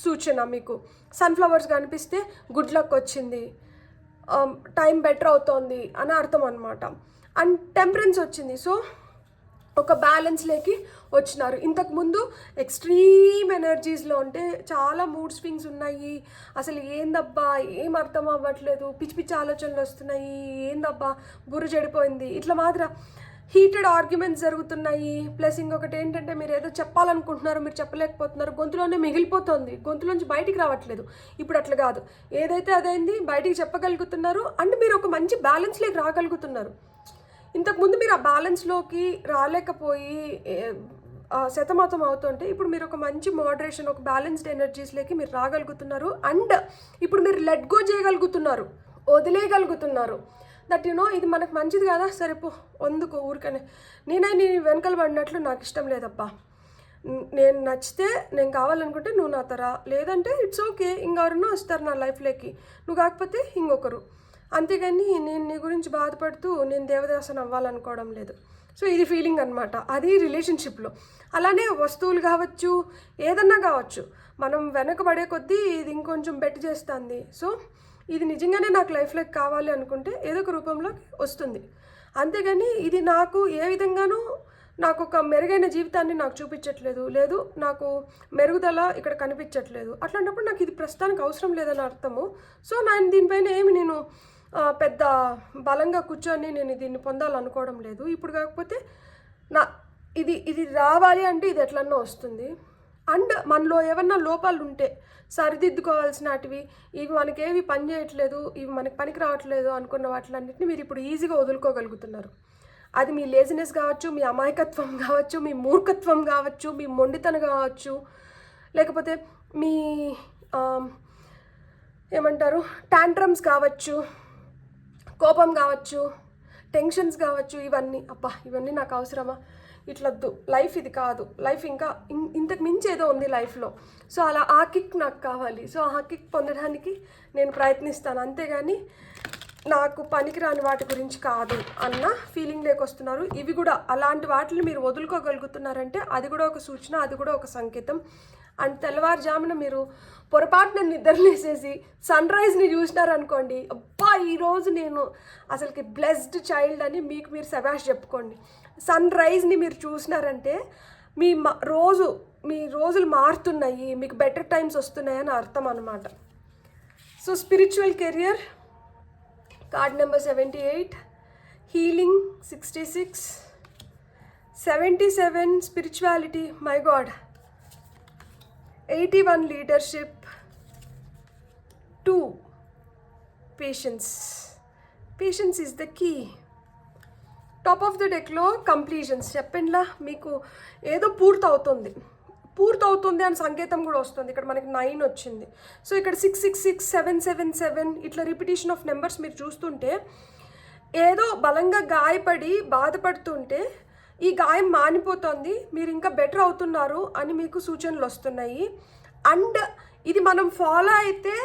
సూచన. మీకు సన్ఫ్లవర్స్ కనిపిస్తే గుడ్ లక్ వచ్చింది, టైం బెటర్ అవుతోంది అని అర్థం అనమాట. అండ్ టెంపరెన్స్ వచ్చింది. సో ఒక బ్యాలెన్స్లోకి వచ్చినారు. ఇంతకుముందు ఎక్స్ట్రీమ్ ఎనర్జీస్లో ఉంటే చాలా మూడ్ స్వింగ్స్ ఉన్నాయి, అసలు ఏందబ్బా ఏం అర్థం అవ్వట్లేదు, పిచ్చి పిచ్చి ఆలోచనలు వస్తున్నాయి, ఏందబ్బా బుర్ర చెడిపోయింది, ఇట్లా మాత్రం హీటెడ్ ఆర్గ్యుమెంట్స్ జరుగుతున్నాయి. ప్లస్ ఇంకొకటి ఏంటంటే మీరు ఏదో చెప్పాలనుకుంటున్నారు, మీరు చెప్పలేకపోతున్నారు, గొంతులోనే మిగిలిపోతుంది, గొంతులోంచి బయటికి రావట్లేదు. ఇప్పుడు అట్లా కాదు, ఏదైతే అదైంది బయటికి చెప్పగలుగుతున్నారు, అండ్ మీరు ఒక మంచి బ్యాలెన్స్లోకి రాగలుగుతున్నారు. ఇంతకుముందు మీరు ఆ బ్యాలెన్స్లోకి రాలేకపోయి శతమాతం అవుతుంటే ఇప్పుడు మీరు ఒక మంచి మోడరేషన్, ఒక బ్యాలెన్స్డ్ ఎనర్జీస్లోకి మీరు రాగలుగుతున్నారు. అండ్ ఇప్పుడు మీరు లెట్ గో చేయగలుగుతున్నారు, వదిలేయగలుగుతున్నారు. దట్ యునో ఇది మనకు మంచిది కదా, సరిపో ఎందుకు ఊరికనే నీ వెనకలు పడినట్లు నాకు ఇష్టం లేదబ్బా, నేను నచ్చితే, నేను కావాలనుకుంటే నువ్వు నాతో రా, లేదంటే ఇట్స్ ఓకే, ఇంకెవరన్నా వస్తారు నా లైఫ్లోకి, నువ్వు కాకపోతే ఇంకొకరు. అంతేగాని నేను నీ గురించి బాధపడుతూ నేను దేవదాసన్ అవ్వాలనుకోవడం లేదు. సో ఇది ఫీలింగ్ అనమాట, అది రిలేషన్షిప్లో. అలానే వస్తువులు కావచ్చు, ఏదన్నా కావచ్చు, మనం వెనకబడే కొద్దీ ఇది ఇంకొంచెం బెట్ చేస్తుంది. సో ఇది నిజంగానే నాకు లైఫ్లోకి కావాలి అనుకుంటే ఏదో ఒక రూపంలో వస్తుంది. అంతేగాని ఇది నాకు ఏ విధంగానూ నాకు ఒక మెరుగైన జీవితాన్ని నాకు చూపించట్లేదు, లేదు నాకు మెరుగుదల ఇక్కడ కనిపించట్లేదు, అట్లాంటప్పుడు నాకు ఇది ప్రస్తుతానికి అవసరం లేదని అర్థము. సో నేను దీనిపైన నేను పెద్ద బలంగా కూర్చొని నేను దీన్ని పొందాలనుకోవడం లేదు. ఇప్పుడు కాకపోతే ఇది రావాలి అంటే ఇది ఎట్లన్నా వస్తుంది. అండ్ మనలో ఏమన్నా లోపాలు ఉంటే సరిదిద్దుకోవాల్సినటివి, ఇవి మనకేవి పని చేయట్లేదు, ఇవి మనకి పనికి రావట్లేదు అనుకున్న వాటిలన్నింటినీ మీరు ఇప్పుడు ఈజీగా వదులుకోగలుగుతున్నారు. అది మీ లేజినెస్ కావచ్చు, మీ అమాయకత్వం కావచ్చు, మీ మూర్ఖత్వం కావచ్చు, మీ మొండితనం కావచ్చు, లేకపోతే మీ ఏమంటారు టాంట్రమ్స్ కావచ్చు, కోపం కావచ్చు, టెన్షన్స్ కావచ్చు. ఇవన్నీ నాకు అవసరమా, ఇట్లొద్దు, లైఫ్ ఇది కాదు, లైఫ్ ఇంకా ఇంతకు మించి ఏదో ఉంది లైఫ్లో. సో అలా ఆ కిక్ నాకు కావాలి. సో ఆ కిక్ పొందడానికి నేను ప్రయత్నిస్తాను, అంతేగాని నాకు పనికిరాని వాటి గురించి కాదు అన్న ఫీలింగ్ లేకొస్తున్నారు. ఇవి కూడా అలాంటి వాటిని మీరు వదులుకోగలుగుతున్నారంటే అది కూడా ఒక సూచన, అది కూడా ఒక సంకేతం. అండ్ తెల్లవారుజామున మీరు పొరపాటున నిద్రలేసేసి సన్ రైజ్ని చూసినారనుకోండి, అబ్బా ఈరోజు నేను అసలుకి బ్లెస్డ్ చైల్డ్ అని మీకు మీరు శభాష్ చెప్పుకోండి. సన్ రైజ్ని మీరు చూసినారంటే మీ రోజులు మారుతున్నాయి, మీకు బెటర్ టైమ్స్ వస్తున్నాయని అర్థం అన్నమాట. So spiritual career card number 78, healing 66, 77 spirituality, my god, 81 leadership, 2 patience. Patience is the key. Top of the డెక్లో కంప్లీషన్స్. చెప్పండిలా, మీకు ఏదో పూర్తవుతుంది అని సంకేతం కూడా వస్తుంది. ఇక్కడ మనకి 9 వచ్చింది. సో ఇక్కడ 666, 777 ఇట్లా రిపిటేషన్ ఆఫ్ నెంబర్స్ మీరు చూస్తుంటే ఏదో బలంగా గాయపడి బాధపడుతుంటే ఈ గాయం మానిపోతుంది, మీరు ఇంకా బెటర్ అవుతున్నారు అని మీకు సూచనలు వస్తున్నాయి. అండ్ ఇది మనం ఫాలో అయితే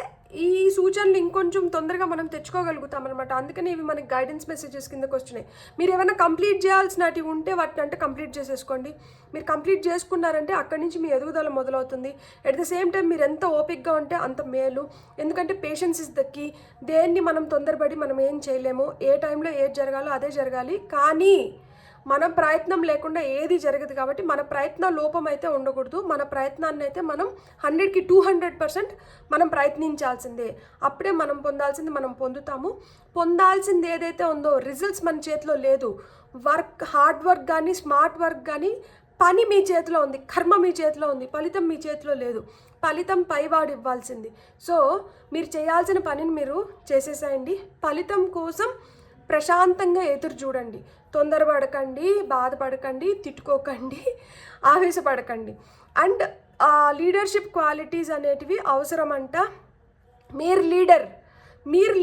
ఈ సూచనలు ఇంకొంచెం తొందరగా మనం తెచ్చుకోగలుగుతాం అనమాట. అందుకని ఇవి మనకి గైడెన్స్ మెసేజెస్ కిందకు వస్తున్నాయి. మీరు ఏమైనా కంప్లీట్ చేయాల్సినవి ఉంటే వాటిని అంటే కంప్లీట్ చేసేసుకోండి. మీరు కంప్లీట్ చేసుకున్నారంటే అక్కడి నుంచి మీ ఎదుగుదల మొదలవుతుంది. అట్ ద సేమ్ టైం మీరు ఎంత ఓపిక్గా ఉంటే అంత మేలు. ఎందుకంటే పేషెన్స్ ఇస్ ద కీ. దేన్ని మనం తొందరపడి మనం ఏం చేయలేము. ఏ టైంలో ఏది జరగాలో అదే జరగాలి. కానీ మన ప్రయత్నం లేకుండా ఏది జరగదు. కాబట్టి మన ప్రయత్న లోపం అయితే ఉండకూడదు. మన ప్రయత్నాన్ని అయితే మనం 100కి 200% మనం ప్రయత్నించాల్సిందే. అప్పుడే మనం పొందాల్సింది మనం పొందుతాము. పొందాల్సింది ఏదైతే ఉందో రిజల్ట్స్ మన చేతిలో లేదు. హార్డ్ వర్క్ కానీ స్మార్ట్ వర్క్ కానీ పని మీ చేతిలో ఉంది, కర్మ మీ చేతిలో ఉంది, ఫలితం మీ చేతిలో లేదు. ఫలితం పైవాడు ఇవ్వాల్సింది. సో మీరు చేయాల్సిన పనిని మీరు చేసేసేయండి. ఫలితం కోసం ప్రశాంతంగా ఎదురు చూడండి. తొందరపడకండి, బాధపడకండి, తిట్టుకోకండి, ఆవేశపడకండి. అండ్ లీడర్షిప్ క్వాలిటీస్ అనేటివి అవసరమంట. మీరు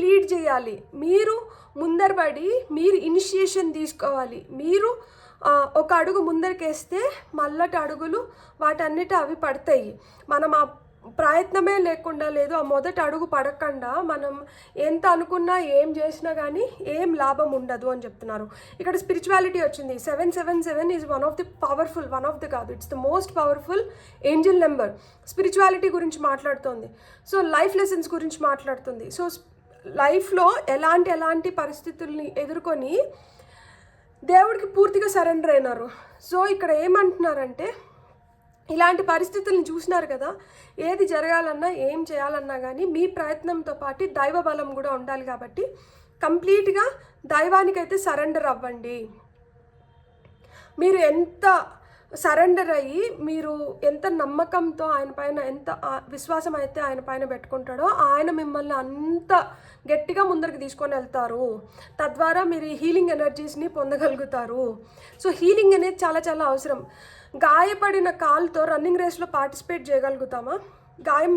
లీడ్ చేయాలి. మీరు ముందరపడి మీరు ఇనిషియేషన్ తీసుకోవాలి. మీరు ఒక అడుగు ముందరికేస్తే మళ్ళటి అడుగులు వాటన్నిటి అవి పడతాయి. మనం ఆ ప్రయత్నమే లేకుండా, లేదు ఆ మొదటి అడుగు పడకుండా మనం ఎంత అనుకున్నా ఏం చేసినా కానీ ఏం లాభం ఉండదు అని చెప్తున్నారు. ఇక్కడ స్పిరిచువాలిటీ వచ్చింది. 777 ఈజ్ వన్ ఆఫ్ ది కాదు, it's the most powerful Angel number. Spirituality గురించి మాట్లాడుతుంది. సో లైఫ్ లెసన్స్ గురించి మాట్లాడుతుంది. సో లైఫ్లో ఎలాంటి పరిస్థితుల్ని ఎదుర్కొని దేవుడికి పూర్తిగా సరెండర్ అయినారు. సో ఇక్కడ ఏమంటున్నారంటే ఇలాంటి పరిస్థితులను చూసినారు కదా, ఏది జరగాలన్నా ఏం చేయాలన్నా కానీ మీ ప్రయత్నంతో పాటు దైవ బలం కూడా ఉండాలి. కాబట్టి కంప్లీట్గా దైవానికైతే సరెండర్ అవ్వండి. మీరు ఎంత సరెండర్ అయ్యి మీరు ఎంత నమ్మకంతో ఆయన పైన, ఎంత విశ్వాసం అయితే ఆయన పైన పెట్టుకుంటాడో ఆయన మిమ్మల్ని అంత గట్టిగా ముందరికి తీసుకొని వెళ్తారు. తద్వారా మీరు ఈ హీలింగ్ ఎనర్జీస్ని పొందగలుగుతారు. సో హీలింగ్ అనేది చాలా చాలా అవసరం. గాయపడిన కాలుతో రన్నింగ్ రేస్లో పార్టిసిపేట్ చేయగలుగుతామా? గాయం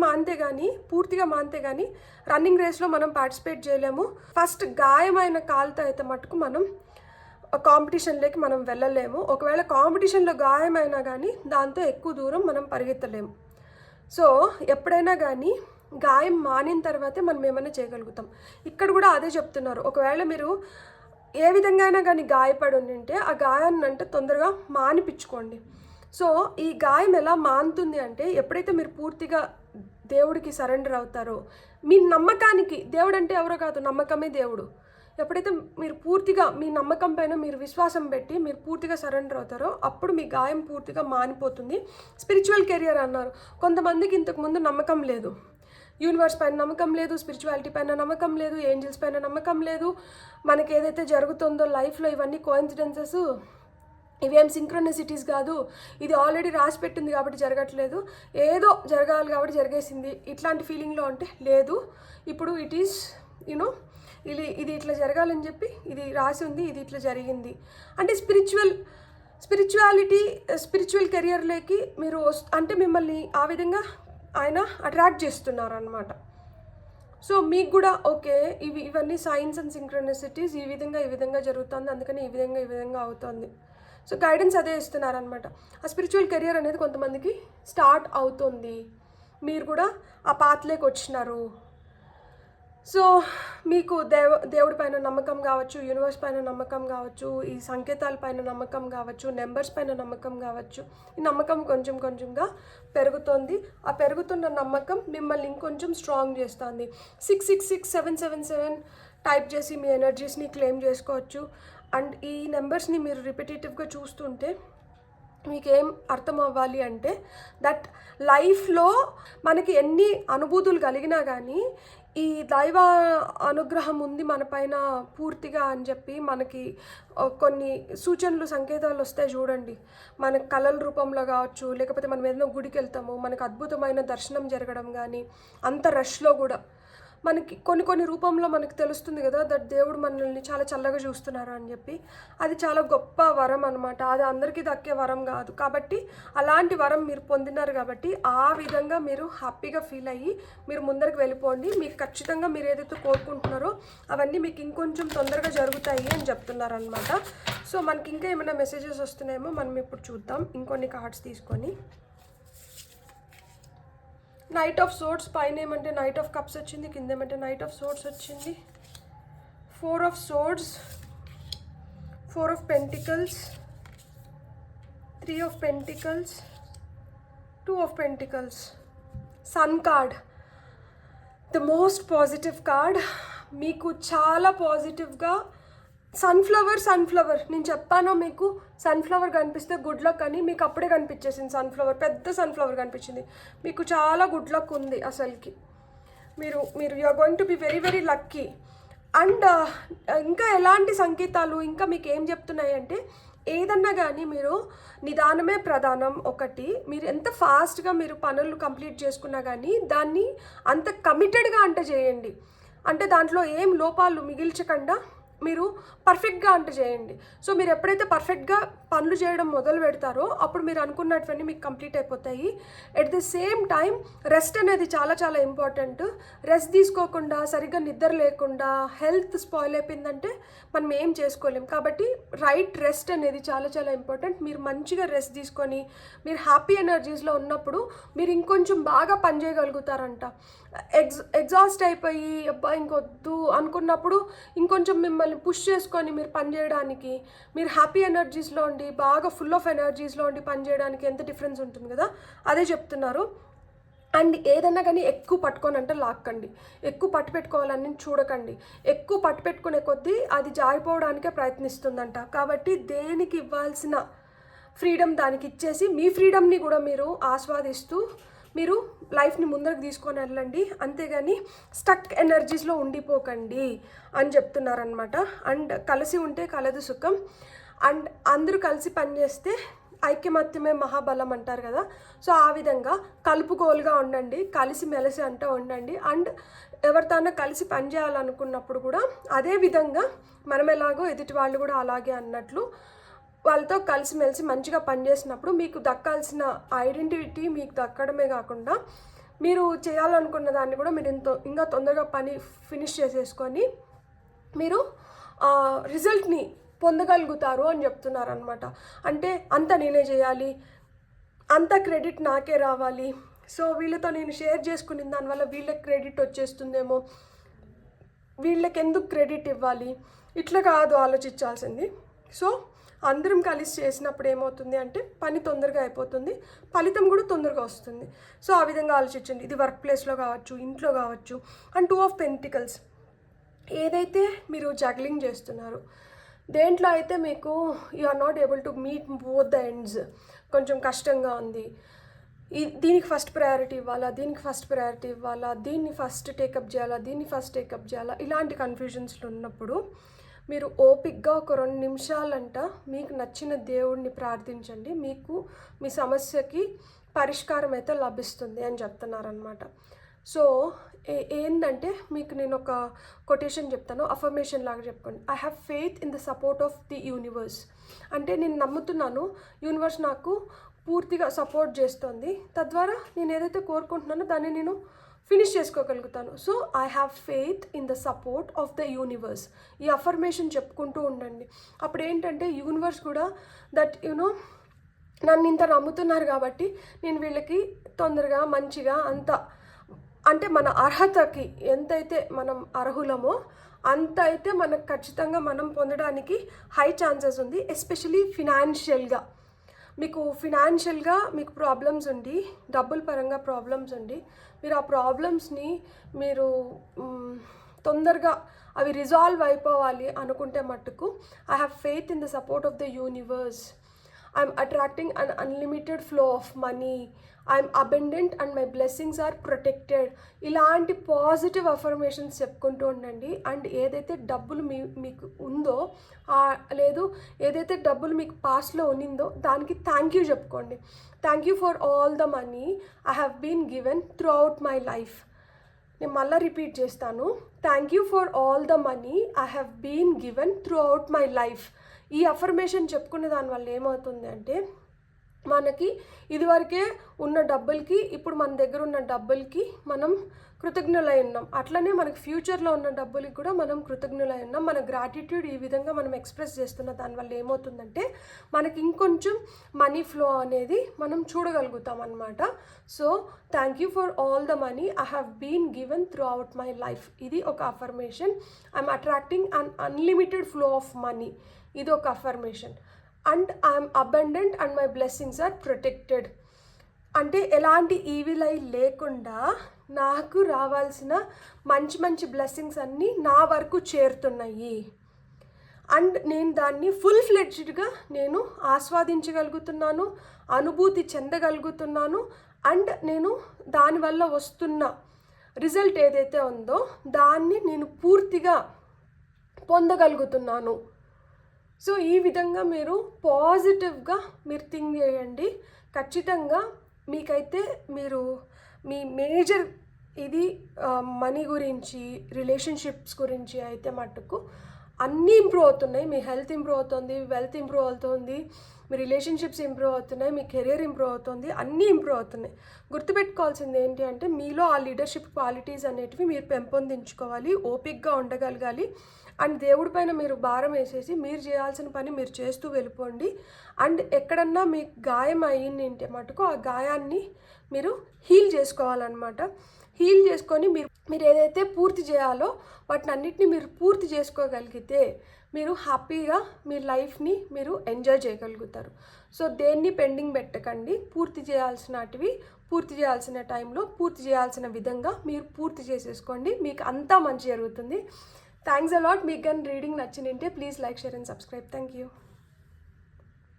పూర్తిగా మానితే కానీ రన్నింగ్ రేస్లో మనం పార్టిసిపేట్ చేయలేము. ఫస్ట్ గాయమైన కాలుతో అయితే మటుకు మనం కాంపిటీషన్లోకి మనం వెళ్ళలేము. ఒకవేళ కాంపిటీషన్లో గాయమైనా కానీ దాంతో ఎక్కువ దూరం మనం పరిగెత్తలేము. సో ఎప్పుడైనా కానీ గాయం మానిన తర్వాతే మనం ఏమైనా చేయగలుగుతాం. ఇక్కడ కూడా అదే చెప్తున్నారు. ఒకవేళ మీరు ఏ విధంగా అయినా కానీ గాయపడి ఉంటే ఆ గాయాన్ని అంటే తొందరగా మానిపించుకోండి. సో ఈ గాయం ఎలా మానుతుంది అంటే ఎప్పుడైతే మీరు పూర్తిగా దేవుడికి సరెండర్ అవుతారో, మీ నమ్మకానికి, దేవుడు అంటే ఎవరో కాదు, నమ్మకమే దేవుడు. ఎప్పుడైతే మీరు పూర్తిగా మీ నమ్మకం పైన మీరు విశ్వాసం పెట్టి మీరు పూర్తిగా సరెండర్ అవుతారో అప్పుడు మీ గాయం పూర్తిగా మానిపోతుంది. స్పిరిచువల్ కెరియర్ అన్నారు. కొంతమందికి ఇంతకుముందు నమ్మకం లేదు, యూనివర్స్ పైన నమ్మకం లేదు, స్పిరిచువాలిటీ పైన నమ్మకం లేదు, ఏంజల్స్ పైన నమ్మకం లేదు. మనకి ఏదైతే జరుగుతుందో లైఫ్లో ఇవన్నీ కోఇన్సిడెన్సెస్, ఇవేం సింక్రోనిసిటీస్ కాదు, ఇది ఆల్రెడీ రాసి పెట్టింది కాబట్టి జరగట్లేదు, ఏదో జరగాలి కాబట్టి జరిగేసింది, ఇట్లాంటి ఫీలింగ్లో అంటే లేదు. ఇప్పుడు ఇట్ ఈస్ యూనో ఇది ఇట్లా జరగాలని చెప్పి ఇది రాసి ఉంది, ఇది ఇట్లా జరిగింది అంటే స్పిరిచువల్ కెరియర్లోకి మీరు అంటే మిమ్మల్ని ఆ విధంగా ఆయన అట్రాక్ట్ చేస్తున్నారు అనమాట. సో మీకు కూడా ఓకే ఇవన్నీ సైన్స్ అండ్ సింక్రోనిసిటీస్ ఈ విధంగా జరుగుతుంది, అందుకని ఈ విధంగా అవుతుంది. సో గైడెన్స్ అదే ఇస్తున్నారనమాట. ఆ స్పిరిచువల్ కెరియర్ అనేది కొంతమందికి స్టార్ట్ అవుతుంది, మీరు కూడా ఆ పాత్లోకి వచ్చినారు. సో మీకు దేవుడి పైన నమ్మకం కావచ్చు, యూనివర్స్ పైన నమ్మకం కావచ్చు, ఈ సంకేతాల పైన నమ్మకం కావచ్చు, నెంబర్స్ పైన నమ్మకం కావచ్చు, ఈ నమ్మకం కొంచెంగా పెరుగుతుంది. ఆ పెరుగుతున్న నమ్మకం మిమ్మల్ని ఇంకొంచెం స్ట్రాంగ్ చేస్తుంది. 666777 టైప్ చేసి మీ ఎనర్జీస్ని క్లెయిమ్ చేసుకోవచ్చు. అండ్ ఈ నెంబర్స్ని మీరు రిపిటేటివ్గా చూస్తుంటే మీకేం అర్థం అవ్వాలి అంటే దట్ లైఫ్లో మనకి ఎన్ని అనుభూతులు కలిగినా కానీ ఈ దైవ అనుగ్రహం ఉంది మన పైన పూర్తిగా అని చెప్పి మనకి కొన్ని సూచనలు సంకేతాలు వస్తాయి చూడండి. మనకు కళల రూపంలో కావచ్చు, లేకపోతే మనం ఏదైనా గుడికి వెళ్తాము, మనకు అద్భుతమైన దర్శనం జరగడం కానీ, అంత రష్లో కూడా మనకి కొన్ని రూపంలో మనకు తెలుస్తుంది కదా దట్ దేవుడు మనల్ని చాలా చల్లగా చూస్తున్నారు అని చెప్పి. అది చాలా గొప్ప వరం అనమాట. అది అందరికీ దక్కే వరం కాదు. కాబట్టి అలాంటి వరం మీరు పొందినారు కాబట్టి ఆ విధంగా మీరు హ్యాపీగా ఫీల్ అయ్యి మీరు ముందరికి వెళ్ళిపోండి. మీకు ఖచ్చితంగా మీరు ఏదైతే కోరుకుంటున్నారో అవన్నీ మీకు ఇంకొంచెం తొందరగా జరుగుతాయి అని చెప్తున్నారు అనమాట. సో మనకి ఇంకా ఏమైనా మెసేజెస్ వస్తున్నాయేమో మనం ఇప్పుడు చూద్దాం ఇంకొన్ని కార్డ్స్ తీసుకొని. నైట్ ఆఫ్ సోర్డ్స్ పైన ఏమంటే నైట్ ఆఫ్ కప్స్ వచ్చింది, కింద ఏమంటే నైట్ ఆఫ్ సోర్డ్స్ వచ్చింది. 4 of swords, 4 of pentacles, 3 of pentacles, 2 of pentacles, sun card, the most positive card. మీకు చాలా పాజిటివ్గా సన్ఫ్లవర్ నేను చెప్పానో మీకు సన్ఫ్లవర్ కనిపిస్తే గుడ్ లక్ అని, మీకు అప్పుడే కనిపించేసింది. పెద్ద సన్ఫ్లవర్ కనిపించింది. మీకు చాలా గుడ్ లక్ ఉంది అసలుకి. మీరు you are going to be very very lucky. And ఇంకా ఎలాంటి సంకేతాలు ఇంకా మీకు ఏం చెప్తున్నాయి అంటే ఏదన్నా కానీ మీరు నిదానమే ప్రధానం. ఒకటి, మీరు ఎంత ఫాస్ట్గా మీరు పనులు కంప్లీట్ చేసుకున్నా కానీ దాన్ని అంత కమిటెడ్గా అంటే చేయండి. అంటే దాంట్లో ఏం లోపాలు మిగిల్చకుండా మీరు పర్ఫెక్ట్గా అంటే చేయండి. సో మీరు ఎప్పుడైతే పర్ఫెక్ట్గా పనులు చేయడం మొదలు పెడతారో అప్పుడు మీరు అనుకున్నటువన్నీ మీకు కంప్లీట్ అయిపోతాయి. At the same time rest అనేది చాలా చాలా ఇంపార్టెంట్. రెస్ట్ తీసుకోకుండా, సరిగ్గా నిద్ర లేకుండా హెల్త్ స్పాయిల్ అయిపోయిందంటే మనం ఏం చేసుకోలేం. కాబట్టి రైట్ రెస్ట్ అనేది చాలా చాలా ఇంపార్టెంట్. మీరు మంచిగా రెస్ట్ తీసుకొని మీరు హ్యాపీ ఎనర్జీస్లో ఉన్నప్పుడు మీరు ఇంకొంచెం బాగా పనిచేయగలుగుతారంట. ఎగ్జాస్ట్ అయిపోయి అబ్బా ఇంకొద్దు అనుకున్నప్పుడు ఇంకొంచెం మిమ్మల్ని పుష్ చేసుకొని మీరు పనిచేయడానికి, మీరు హ్యాపీ ఎనర్జీస్లో ఉండి బాగా ఫుల్ ఆఫ్ ఎనర్జీస్లో ఉండి పనిచేయడానికి ఎంత డిఫరెన్స్ ఉంటుంది కదా, అదే చెప్తున్నారు. అండ్ ఏదన్నా కానీ ఎక్కువ పట్టుకొని అంటే లాక్కండి, ఎక్కువ పట్టు పెట్టుకోవాలని చూడకండి. ఎక్కువ పట్టు పెట్టుకునే కొద్దీ అది జారిపోవడానికే ప్రయత్నిస్తుందంట. కాబట్టి దేనికి ఇవ్వాల్సిన ఫ్రీడమ్ దానికి ఇచ్చేసి మీ ఫ్రీడమ్ని కూడా మీరు ఆస్వాదిస్తూ మీరు లైఫ్ని ముందరకు తీసుకొని వెళ్ళండి. అంతేగాని స్టక్ ఎనర్జీస్లో ఉండిపోకండి అని చెప్తున్నారనమాట. అండ్ కలిసి ఉంటే కలదు సుఖం. అండ్ అందరూ కలిసి పనిచేస్తే ఐక్యమత్యమే మహాబలం అంటారు కదా. సో ఆ విధంగా కలుపుకోలుగా ఉండండి, కలిసి మెలిసి అంటూ ఉండండి. అండ్ ఎవరితోనో కలిసి పనిచేయాలనుకున్నప్పుడు కూడా అదే విధంగా మనం ఎలాగో ఎదుటి వాళ్ళు కూడా అలాగే అన్నట్లు వాళ్ళతో కలిసిమెలిసి మంచిగా పనిచేసినప్పుడు మీకు దక్కాల్సిన ఐడెంటిటీ మీకు దక్కడమే కాకుండా మీరు చేయాలనుకున్న దాన్ని కూడా మీరు ఇంకా తొందరగా పని ఫినిష్ చేసేసుకొని మీరు రిజల్ట్ని పొందగలుగుతారు అని చెప్తున్నారు అనమాట. అంటే అంతా నేనే చేయాలి, అంత క్రెడిట్ నాకే రావాలి, సో వీళ్ళతో నేను షేర్ చేసుకున్న దానివల్ల వీళ్ళకి క్రెడిట్ వచ్చేస్తుందేమో, వీళ్ళకి ఎందుకు క్రెడిట్ ఇవ్వాలి, ఇట్లా కాదు ఆలోచించాల్సింది. సో అందరం కలిసి చేసినప్పుడు ఏమవుతుంది అంటే పని తొందరగా అయిపోతుంది, ఫలితం కూడా తొందరగా వస్తుంది. సో ఆ విధంగా ఆలోచించండి. ఇది వర్క్ ప్లేస్లో కావచ్చు, ఇంట్లో కావచ్చు. అండ్ 2 of Pentacles, ఏదైతే మీరు జగ్లింగ్ చేస్తున్నారు, దేంట్లో అయితే మీకు you are not able to meet both the ends, కొంచెం కష్టంగా ఉంది, దీనికి ఫస్ట్ ప్రయారిటీ ఇవ్వాలా, దీనికి ఫస్ట్ ప్రయారిటీ ఇవ్వాలా, దీన్ని ఫస్ట్ టేకప్ చేయాలా, దీన్ని ఫస్ట్ టేకప్ చేయాలా, ఇలాంటి కన్ఫ్యూజన్స్లో ఉన్నప్పుడు మీరు ఓపిక్గా ఒక 2 నిమిషాలంట మీకు నచ్చిన దేవుడిని ప్రార్థించండి, మీకు మీ సమస్యకి పరిష్కారం అయితే లభిస్తుంది అని చెప్తున్నారనమాట. సో ఏంటంటే మీకు నేను ఒక కొటేషన్ చెప్తాను, అఫర్మేషన్ లాగా చెప్పుకోండి. I have faith in the support of the universe. అంటే నేను నమ్ముతున్నాను యూనివర్స్ నాకు పూర్తిగా సపోర్ట్ చేస్తుంది, తద్వారా నేను ఏదైతే కోరుకుంటున్నానో దాన్ని నేను ఫినిష్ చేసుకోగలుగుతాను. So I have faith in the support of the universe. ఈ అఫర్మేషన్ చెప్పుకుంటూ ఉండండి. అప్పుడు ఏంటంటే యూనివర్స్ కూడా దట్ నన్ను ఇంత నమ్ముతున్నారు కాబట్టి నేను వీళ్ళకి తొందరగా మంచిగా అంత, అంటే మన అర్హతకి ఎంతైతే మనం అర్హులమో అంత అయితే మనకు ఖచ్చితంగా మనం పొందడానికి హై ఛాన్సెస్ ఉంది. ఎస్పెషలీ ఫినాన్షియల్గా మీకు ప్రాబ్లమ్స్ ఉండి, డబ్బుల పరంగా ప్రాబ్లమ్స్ ఉండి, మీరు ఆ ప్రాబ్లమ్స్ని మీరు తొందరగా అవి రిజాల్వ్ అయిపోవాలి అనుకుంటే మట్టుకు I have faith in the support of the universe. I'm attracting an unlimited flow of money, I'm abundant and my blessings are protected. ఇలాంటి పాజిటివ్ అఫర్మేషన్స్ చెప్పుకుంటూ ఉండండి. అండ్ ఏదైతే డబ్బులు మీకు ఉందో లేదు ఏదైతే డబ్బులు మీకు పాస్ట్లో ఉన్నిందో దానికి థ్యాంక్ యూ చెప్పుకోండి. Thank you for all the money I have been given throughout my life. నేను మళ్ళీ రిపీట్ చేస్తాను, thank you for all the money I have been given throughout my life. ఈ affirmation చెప్పుకునే దానివల్ల ఏమవుతుంది అంటే మనకి ఇదివరకే ఉన్న డబ్బులకి ఇప్పుడు మన దగ్గర ఉన్న డబ్బులకి మనం కృతజ్ఞులై ఉన్నాం, అట్లనే మనకి ఫ్యూచర్లో ఉన్న డబ్బులకి కూడా మనం కృతజ్ఞులై ఉన్నాం. మన గ్రాటిట్యూడ్ ఈ విధంగా మనం ఎక్స్ప్రెస్ చేస్తున్న దానివల్ల ఏమవుతుందంటే మనకి ఇంకొంచెం మనీ ఫ్లో అనేది మనం చూడగలుగుతాం అన్నమాట. So thank you for all the money I have been given throughout my life. ఇది ఒక affirmation. I'm attracting an unlimited flow of money, ఇది ఒక affirmation. And I'm abundant and my blessings are protected. అంటే ఎలాంటి evil eye లేకుండా నాకు రావాల్సిన మంచి మంచి బ్లెస్సింగ్స్ అన్నీ నా వరకు చేరుతున్నాయి. అండ్ నేను దాన్ని ఫుల్ ఫ్లెడ్జ్డ్గా నేను ఆస్వాదించగలుగుతున్నాను, అనుభూతి చెందగలుగుతున్నాను. అండ్ నేను దానివల్ల వస్తున్న రిజల్ట్ ఏదైతే ఉందో దాన్ని నేను పూర్తిగా పొందగలుగుతున్నాను. సో ఈ విధంగా మీరు పాజిటివ్గా మీరు థింక్ చేయండి. ఖచ్చితంగా మీకైతే మీరు మీ మేజర్ ఇది మనీ గురించి, రిలేషన్షిప్స్ గురించి అయితే మట్టుకు అన్నీ ఇంప్రూవ్ అవుతున్నాయి. మీ హెల్త్ ఇంప్రూవ్ అవుతుంది, వెల్త్ ఇంప్రూవ్ అవుతుంది, మీ రిలేషన్షిప్స్ ఇంప్రూవ్ అవుతున్నాయి, మీ కెరియర్ ఇంప్రూవ్ అవుతుంది, అన్నీ ఇంప్రూవ్ అవుతున్నాయి. గుర్తుపెట్టుకోవాల్సింది ఏంటి అంటే మీలో ఆ లీడర్షిప్ క్వాలిటీస్ అనేటివి మీరు పెంపొందించుకోవాలి, ఓపిక్గా ఉండగలగాలి. అండ్ దేవుడి పైన మీరు భారం వేసేసి మీరు చేయాల్సిన పని మీరు చేస్తూ వెళ్ళిపోండి. అండ్ ఎక్కడన్నా మీకు గాయం అయ్యిందంటే మటుకు ఆ గాయాన్ని మీరు హీల్ చేసుకోవాలన్నమాట. హీల్ చేసుకొని మీరు ఏదైతే పూర్తి చేయాలో వాటిని అన్నిటిని మీరు పూర్తి చేసుకోగలిగితే మీరు హ్యాపీగా మీ లైఫ్ని మీరు ఎంజాయ్ చేయగలుగుతారు. సో దేన్ని పెండింగ్ పెట్టకండి. పూర్తి చేయాల్సినటివి పూర్తి చేయాల్సిన టైంలో పూర్తి చేయాల్సిన విధంగా మీరు పూర్తి చేసేసుకోండి. మీకు అంతా మంచి జరుగుతుంది. Thanks a lot. మీకు కానీ రీడింగ్ నచ్చినంటే please like, share and subscribe. Thank you.